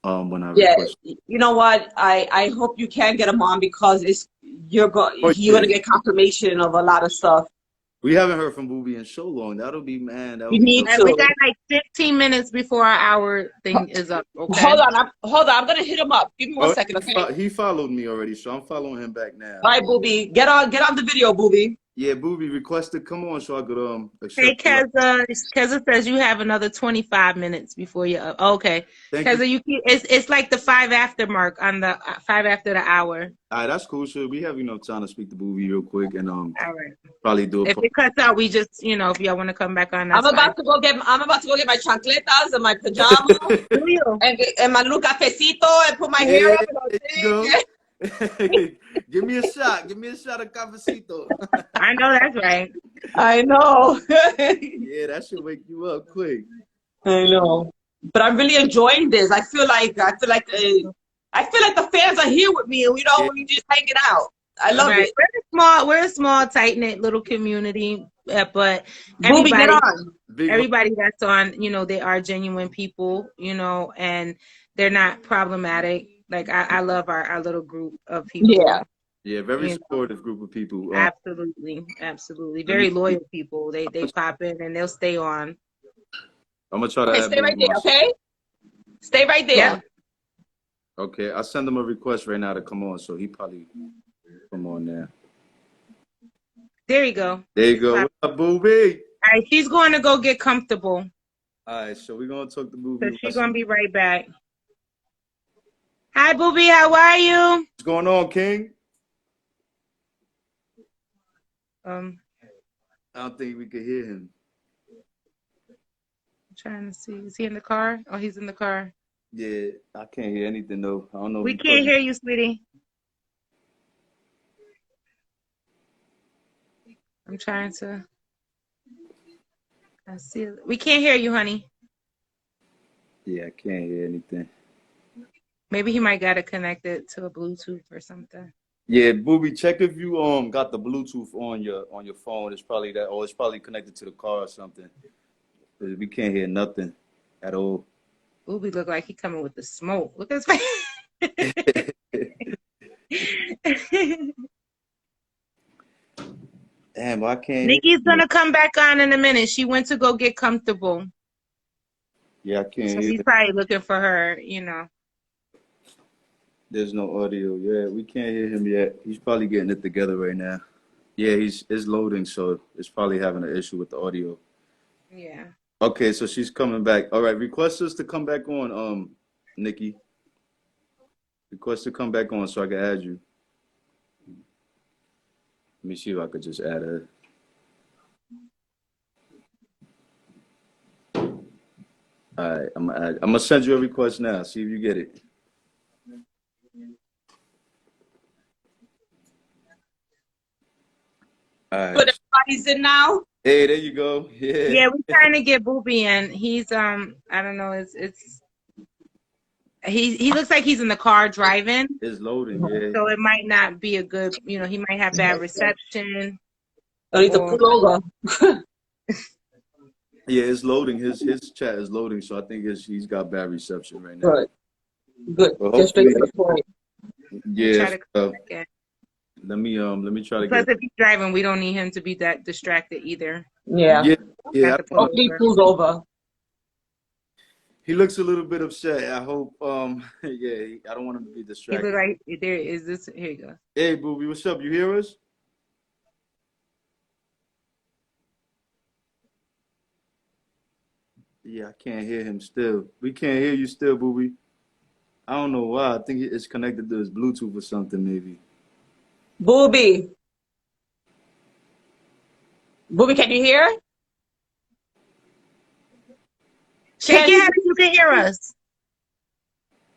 When I Yeah, request. you know what? I hope you can get him on because you're Oh, you're yeah. gonna get confirmation of a lot of stuff. We haven't heard from Booby in so long. That'll be, man. That You would be need dope. And we to. got like 15 minutes before our hour thing is up. Okay. Hold on, I'm gonna hit him up. Give me one Oh, second, okay? he followed me already, so I'm following him back now. All right, Booby, get on the video, Booby. Yeah, Booby requested. Come on, so I could Hey, accept. You. Keza says you have another 25 minutes before you're up. Okay. Thank Keza, you. it's like the 5 after mark on the 5 after the hour. All right, that's cool. So we have time to speak to Booby real quick and All right. probably do If a. it cuts out, we just, if y'all want to come back on, I'm that's fine. about to go get my chancletas and my pajamas Do you? and my little cafecito and put my hair up and all There you go. Give me a shot. Give me a shot of cafecito. I know that's right. I know. Yeah, that should wake you up quick. I know. But I'm really enjoying this. I feel like the fans are here with me and we just hanging out. I love Right. it. We're a small, tight knit little community, but Booby, get on. everybody that's on, they are genuine people, and they're not problematic. Like I love our little group of people. Yeah. Yeah, very supportive group of people. Absolutely. Very loyal people. They pop in and they'll stay on. I'm gonna try to Okay, add stay them right on there, my- okay? Stay right there. Yeah. Okay, I'll send him a request right now to come on, so he probably come on there. There you go. There you go. What's up, Booby? All right, she's going to go get comfortable. All right, so we're gonna talk to So Booby. she's going to be right back. Hi, Booby. How are you? What's going on, King? I'm I don't think we could hear him. trying to see. Is he in the car? Oh, he's in the car. Yeah, I can't hear anything though. I don't know. We can't hear you, sweetie. I'm trying to. I see. We can't hear you, honey. Yeah, I can't hear anything. Maybe he might got it connected to a Bluetooth or something. Yeah, Booby, check if you got the Bluetooth on your phone. It's probably that, or it's probably connected to the car or something. 'Cause we can't hear nothing at all. Booby look like he coming with the smoke. Look at his face. Damn, I can't hear Nikki's you. gonna come back on in a minute. She went to go get comfortable. Yeah, I can't So hear. he's probably looking for her, you know. There's no audio. Yeah, we can't hear him yet. He's probably getting it together right now. Yeah, it's loading, so it's probably having an issue with the audio. Yeah. Okay, so she's coming back. All right, request us to come back on, Nikki. Request to come back on so I can add you. Let me see if I could just add her. All right, I'm gonna send you a request now. See if you get it. All Good, right. everybody's in now. Hey, there you go. Yeah, Yeah, we're trying to get Booby in. He's I don't know, it's he looks like he's in the car driving. it's loading. Yeah, So it might not be a good, you know, he might have bad reception I need to or pull over. yeah, it's loading. His chat is loading, so I think he's got bad reception right now. Good. Good. But Get straight hopefully, to the point. yeah. try to come back in. Let me try to Plus, get. if he's driving, we don't need him to be that distracted either. Yeah. Yeah, yeah. Have to pull Hopefully he over. pulls over. He looks a little bit upset. I hope. Yeah. I don't want him to be He distracted. look like there is this. Here you go. Hey, Booby, what's up? You hear us? Yeah, I can't hear him still. We can't hear you still, Booby. I don't know why. I think it's connected to his Bluetooth or something, maybe. Booby. Booby, can you hear? Shake your head if you can hear us.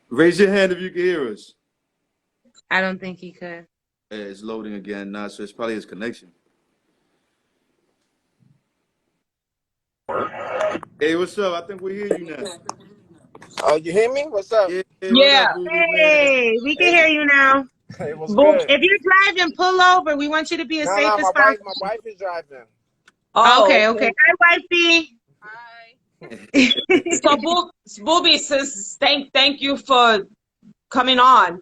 Raise your hand if you can hear us. I don't think he could. Hey, it's loading again now, so it's probably his connection. Hey, what's up? I think we hear you now. Oh, you hear me? What's up? Yeah, what Yeah. up, Booby, man? Hey, we can hear you now. Hey, what's Booby. good? If you're driving, pull over. We want you to be as safe No, as my possible. wife is driving. Oh, Okay. Hi, wifey. So, Booby says, thank you for coming on.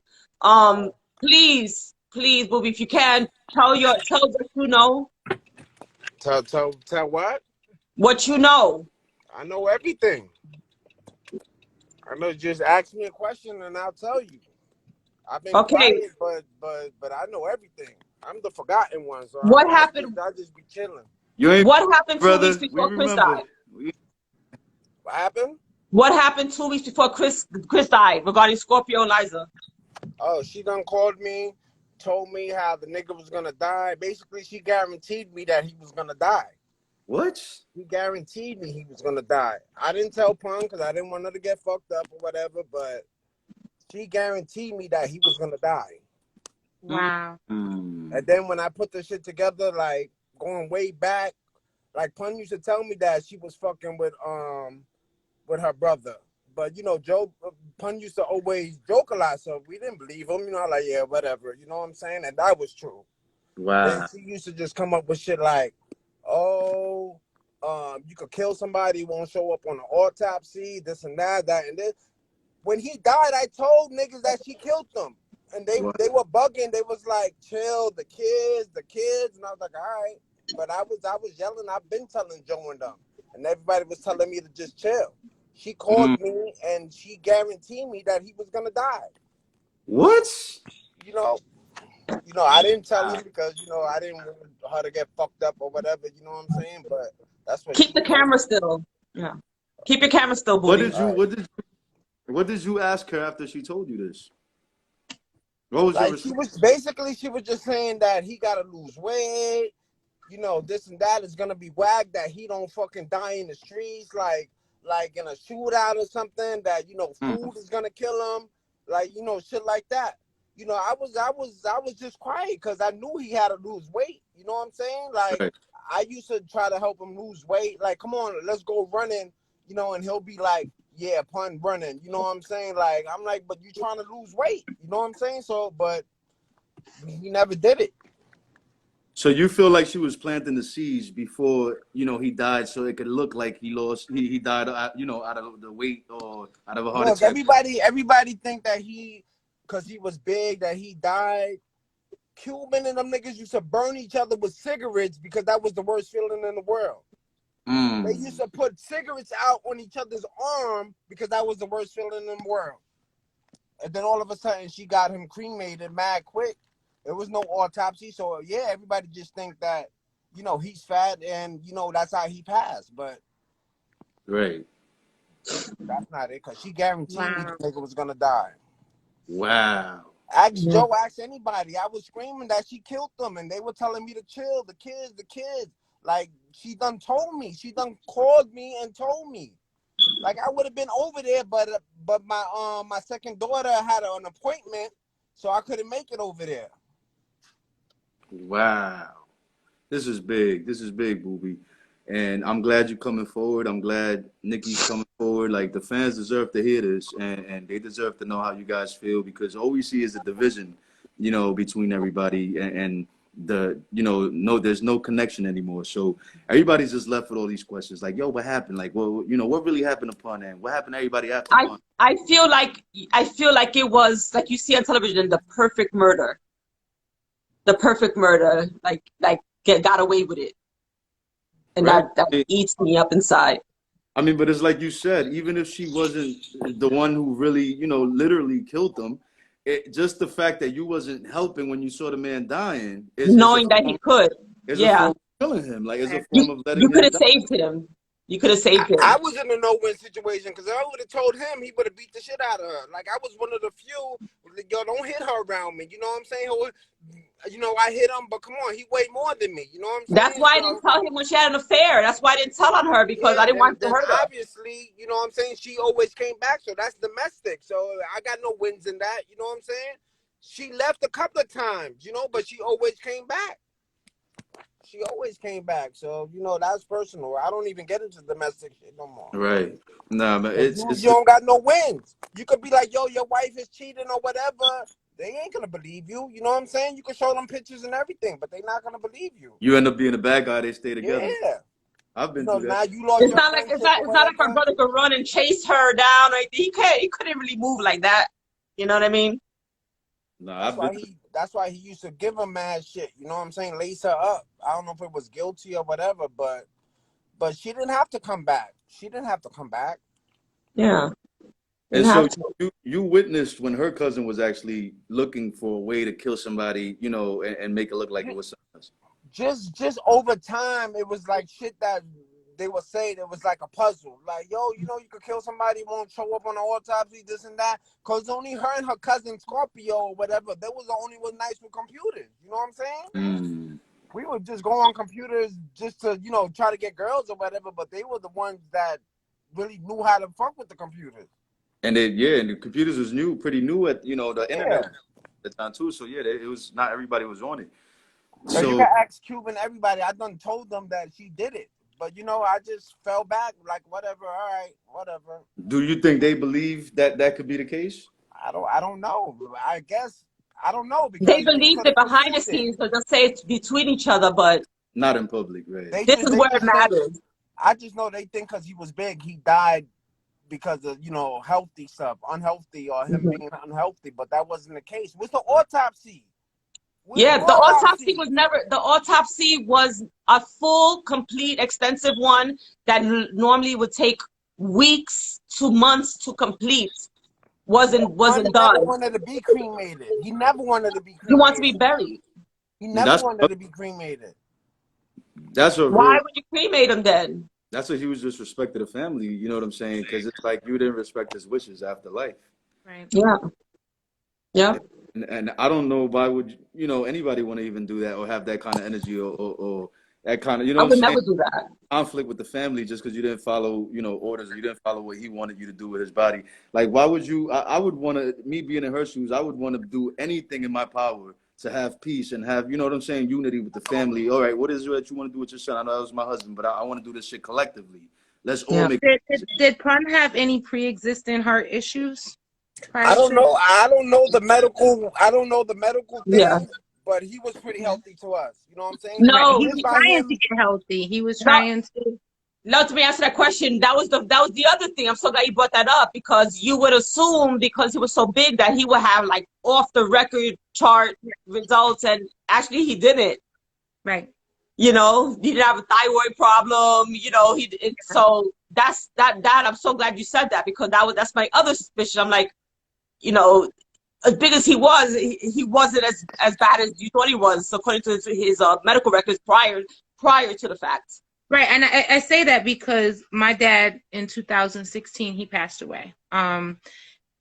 Please, Booby, if you can, tell what you know. Tell what? What you know. I know everything. I know. Just ask me a question and I'll tell you. I've been Okay. quiet, but I know everything. I'm the forgotten one, so What happened? I just be chilling. You ain't, What happened 2 brother. weeks We before Chris remember. died? What happened? What happened 2 weeks before Chris died regarding Scorpio and Liza? Oh, she done called me, told me how the nigga was gonna die. Basically, she guaranteed me that he was gonna die. What? He guaranteed me he was gonna die. I didn't tell Pun because I didn't want her to get fucked up or whatever, but she guaranteed me that he was gonna die. Wow. And then when I put the shit together, like going way back, like Pun used to tell me that she was fucking with her brother. But you know, Pun used to always joke a lot, so we didn't believe him. You know, like yeah, whatever. You know what I'm saying? And that was true. Then Wow. she used to just come up with shit like, oh, you could kill somebody, won't show up on the autopsy, this and that and this. When he died, I told niggas that she killed them. And they were bugging. They was like, chill, the kids. And I was like, all right. But I was yelling. I've been telling Joe and them. And everybody was telling me to just chill. She called me and she guaranteed me that he was going to die. What? You know, I didn't tell him because, I didn't want her to get fucked up or whatever. You know what I'm saying? But that's what Keep the camera still. Yeah. Keep your camera still, Booby. What did you ask her after she told you this? What was like she was just saying that he gotta lose weight, this and that is gonna be whack, that he don't fucking die in the streets, like in a shootout or something, that food is gonna kill him, like shit like that. I was just quiet because I knew he had to lose weight. You know what I'm saying? Like right. I used to try to help him lose weight. Like, come on, let's go running, and he'll be like, yeah, Pun running. You know what I'm saying? Like, I'm like, but you trying to lose weight. You know what I'm saying? So, but he never did it. So you feel like she was planting the seeds before, he died, so it could look like he died, out of the weight or out of a heart Look, attack. everybody think that because he was big, that he died. Cuban and them niggas used to burn each other with cigarettes because that was the worst feeling in the world. They used to put cigarettes out on each other's arm because that was the worst feeling in the world. And then all of a sudden, she got him cremated mad quick. There was no autopsy. So, yeah, everybody just think that, you know, he's fat and, you know, that's how he passed. But Right. that's not it, because she guaranteed me Wow. the nigga was going to die. Wow. Ask Yeah. Joe, ask anybody. I was screaming that she killed them, and they were telling me to chill. The kids. Like, she done told me. She done called me and told me. Like, I would have been over there, but my second daughter had an appointment, so I couldn't make it over there. Wow. This is big. This is big, Booby. And I'm glad you're coming forward. I'm glad Nicky's coming forward. Like, the fans deserve to hear this, and they deserve to know how you guys feel, because all we see is the division, you know, between everybody, and the, you know, no, there's no connection anymore. So everybody's just left with all these questions like, yo, what happened? Like, well, you know, what really happened upon that? What happened to everybody after Pun? I feel like it was like you see on television, the perfect murder. The perfect murder, like got away with it. And Right. that eats me up inside. I mean, but it's like you said, even if she wasn't the one who really, you know, literally killed them, just the fact that you wasn't helping when you saw the man dying Knowing that he could. is a Yeah. form of killing him. Like, it's a form of letting You him could have die. saved him. You could have saved him. I was in a no-win situation, because I would have told him, he would have beat the shit out of her. Like, I was one of the few, yo, don't hit her around me. You know what I'm saying? You know, I hit him, but come on, he weighed more than me. You know what I'm saying? That's why I didn't tell him when she had an affair. That's why I didn't tell on her, because I didn't want to hurt her. Obviously, you know what I'm saying, she always came back, so that's domestic. So I got no wins in that, you know what I'm saying? She left a couple of times, you know, but she always came back. She always came back. So, you know, that's personal. I don't even get into domestic shit no more. Right. Nah, but you don't got no wins. You could be like, yo, your wife is cheating or whatever. They ain't gonna believe you. You know what I'm saying? You can show them pictures and everything, but they're not gonna believe you. You end up being a bad guy. They stay together. Yeah. I've been So through now that. you lost It's your not like friendship it's or not like whatever. her brother could run and chase her down. Like he couldn't really move like that. You know what I mean? Nah, That's why he used to give her mad shit. You know what I'm saying? Lace her up. I don't know if it was guilty or whatever, but she didn't have to come back. She didn't have to come back. Yeah. And so you witnessed when her cousin was actually looking for a way to kill somebody, you know, and make it look like it was something else. Just over time, it was like shit that they were saying. It was like a puzzle. Like, yo, you know, you could kill somebody, won't show up on the autopsy, this and that. Because only her and her cousin Scorpio or whatever, they was the only one nice with computers. You know what I'm saying? We would just go on computers just to, you know, try to get girls or whatever, but they were the ones that really knew how to fuck with the computers. And and the computers was pretty new at, you know, the internet at the time too. So yeah, it was not everybody was on it. So you can ask Cuban everybody. I done told them that she did it, but you know, I just fell back like whatever. All right, whatever. Do you think they believe that could be the case? I don't know. I guess I don't know, because they believed it behind the scenes, so they'll say it's between each other, but not in public, right? this is where it matters. I just know they think because he was big, he died because of, you know, healthy stuff, unhealthy, or him being unhealthy, but that wasn't the case. What's the autopsy? The autopsy was never, the autopsy was a full, complete, extensive one that normally would take weeks to months to complete. Wasn't done. He never wanted to be cremated. He never wanted to be cremated. He wants to be buried. He never wanted to be cremated. Why would you cremate him then? That's a huge disrespect to the family. You know what I'm saying? Because it's like you didn't respect his wishes after life. Right. Yeah. Yeah. And I don't know why would, you know, anybody want to even do that or have that kind of energy or that kind of, you know, I would never do that. Conflict with the family just because you didn't follow, you know, orders, or you didn't follow what he wanted you to do with his body. Like, why would you? I would want to, me being in her shoes, I would want to do anything in my power to have peace and have, you know what I'm saying, unity with the family. All right, what is it that you want to do with your son? I know that was my husband, but I want to do this shit collectively. Let's all make. Did Pun have any pre-existing heart issues? I don't know. I don't know the medical. I don't know the medical thing. Yeah. But he was pretty healthy to us. You know what I'm saying? No, he was trying to get healthy. He was trying to. let me answer that question. That was the other thing. I'm so glad you brought that up, because you would assume because he was so big that he would have like off the record chart results, and actually he didn't. Right. You know, he didn't have a thyroid problem. You know, so that I'm so glad you said that, because that's my other suspicion. I'm like, you know, as big as he was, he wasn't as bad as you thought he was, according to his medical records prior to the fact. Right, and I say that because my dad in 2016 he passed away.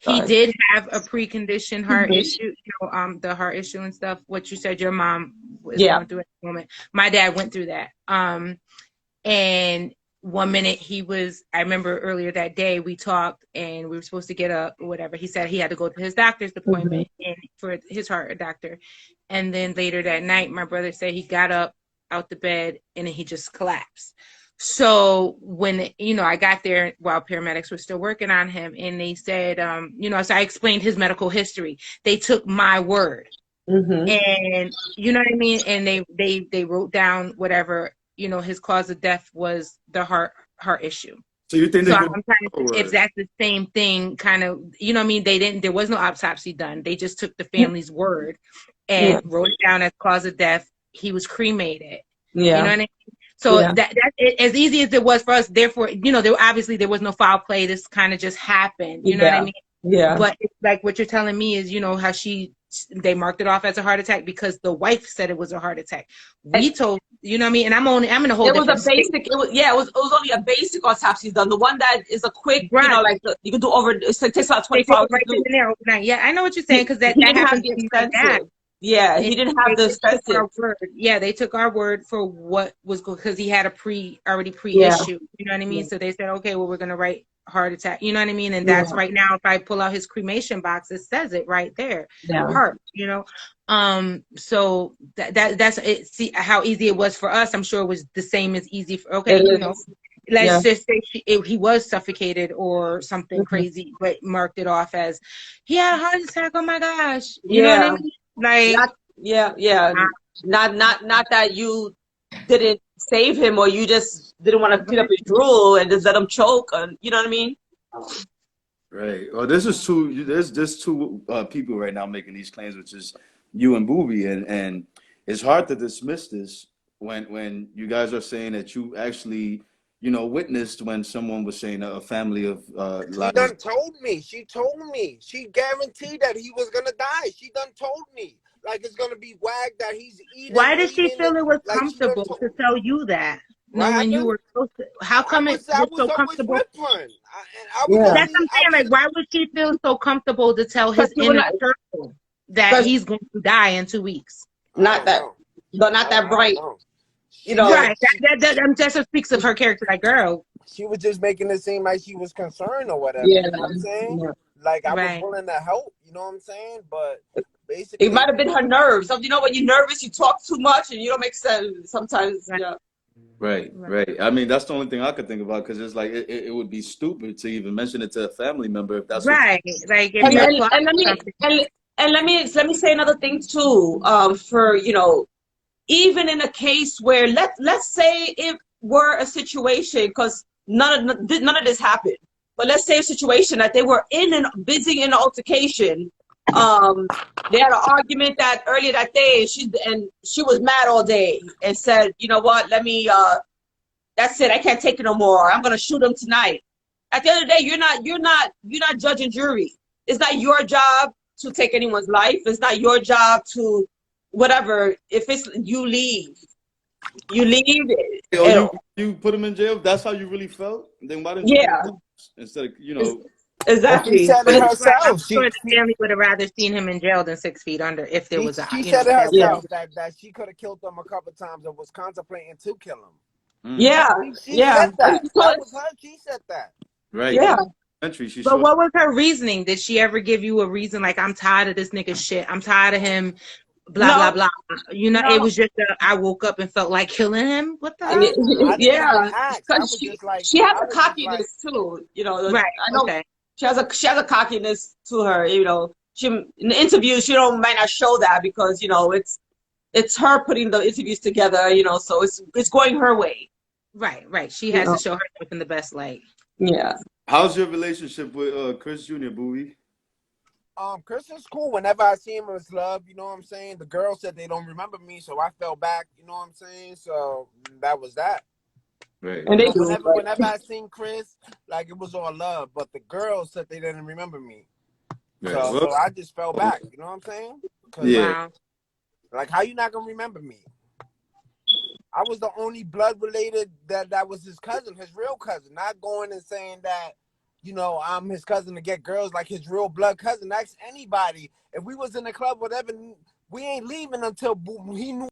He did have a preconditioned heart issue, you know, the heart issue and stuff. What you said, your mom is going through at the moment. My dad went through that. And one minute I remember earlier that day we talked and we were supposed to get up or whatever. He said he had to go to his doctor's appointment and for his heart doctor. And then later that night, my brother said he got up out the bed and then he just collapsed. So when, you know, I got there while paramedics were still working on him, and they said, you know, so I explained his medical history. They took my word, and you know what I mean? And they wrote down whatever, you know, his cause of death was the heart issue. So you think so I'm trying to, if that's the same thing, kind of, you know what I mean? There was no autopsy done. They just took the family's word and wrote it down as cause of death. He was cremated. You know what I mean? So that's as easy as it was for us. Therefore, you know, there was no foul play. This kind of just happened. You know what I mean? Yeah. But it's like what you're telling me is, you know, how they marked it off as a heart attack because the wife said it was a heart attack. We told, you know what I mean? And I'm in a whole different state. It was only a basic autopsy done. The one that is a quick, you know, like you can do it takes about 24 hours. Right in there overnight. Yeah, I know what you're saying, because that happened to me. Yeah, he didn't have the expensive. Yeah, they took our word for what was good because he had a already pre-issue. You know what I mean? So they said, okay, well, we're gonna write heart attack. You know what I mean? And that's right now. If I pull out his cremation box, it says it right there. Heart. You know. So that's it. See how easy it was for us. I'm sure it was the same as easy for. You know. Let's just say he was suffocated or something crazy, but marked it off as he had a heart attack. Oh my gosh! You know what I mean? Like, not that you didn't save him or you just didn't want to clean up his drool and just let him choke, and you know what I mean? Right. Well, there's two people right now making these claims, which is you and Booby, and it's hard to dismiss this when you guys are saying that you actually, you know, witnessed when someone was saying a family of she done told me. She told me. She guaranteed that he was gonna die. She done told me. Like it's gonna be wagged that he's eating. Why did she feel it was comfortable to tell you that? Knowing you were close to, how come it was so comfortable? That's what I'm saying. Like, why would she feel so comfortable to tell his inner circle that he's going to die in 2 weeks? Not that bright. You know, right? That just speaks of her character. Like, girl, she was just making it seem like she was concerned or whatever. Yeah. You know what I'm saying? Like I was willing to help. You know what I'm saying? But basically, it might have been her nerves. So, you know, when you're nervous, you talk too much and you don't make sense sometimes. Yeah. Right. I mean, that's the only thing I could think about, because it's like it would be stupid to even mention it to a family member if that's right. Like, and let me say another thing too. For, you know, even in a case where let's say it were a situation, because none of this happened, but let's say a situation that they were busy in an altercation. They had an argument that earlier that day, she was mad all day and said, you know what, let me that's it, I can't take it no more, I'm gonna shoot him tonight. At the end of the day, you're not judge and jury. It's not your job to take anyone's life. It's not your job to whatever. If it's you leave it. You put him in jail? That's how you really felt? Then why didn't you instead of, you know? Exactly. She said it herself. I'm sure the family would have rather seen him in jail than 6 feet under if there was a. She said it herself that she could have killed him a couple times and was contemplating to kill him. Yeah, she said that. That was her. She said that. Right. Yeah. But what was her reasoning? Did she ever give you a reason like, I'm tired of this nigga shit, I'm tired of him, blah blah blah? You know, it was just I woke up and felt like killing him. What the hell? Because she has a cockiness too. You know, right? I know. Okay. She has a cockiness to her. You know, she in the interviews might not show that because, you know, it's her putting the interviews together. You know, so it's going her way. Right. She You has to know? show herself in the best light. Yeah. How's your relationship with Chris Jr., Bowie? Chris is cool. Whenever I see him, it's love. You know what I'm saying? The girl said they don't remember me, so I fell back. You know what I'm saying? So that was that. Right, And You they know, right. do. whenever I seen Chris, like it was all love. But the girls said they didn't remember me, Right. so Well, I just fell back. You know what I'm saying? Because yeah. Wow. like, how you not gonna remember me? I was the only blood related that was his cousin, his real cousin. Not going and saying that, you know, I'm his cousin to get girls, like his real blood cousin. Ask anybody. If we was in the club, whatever, we ain't leaving until he knew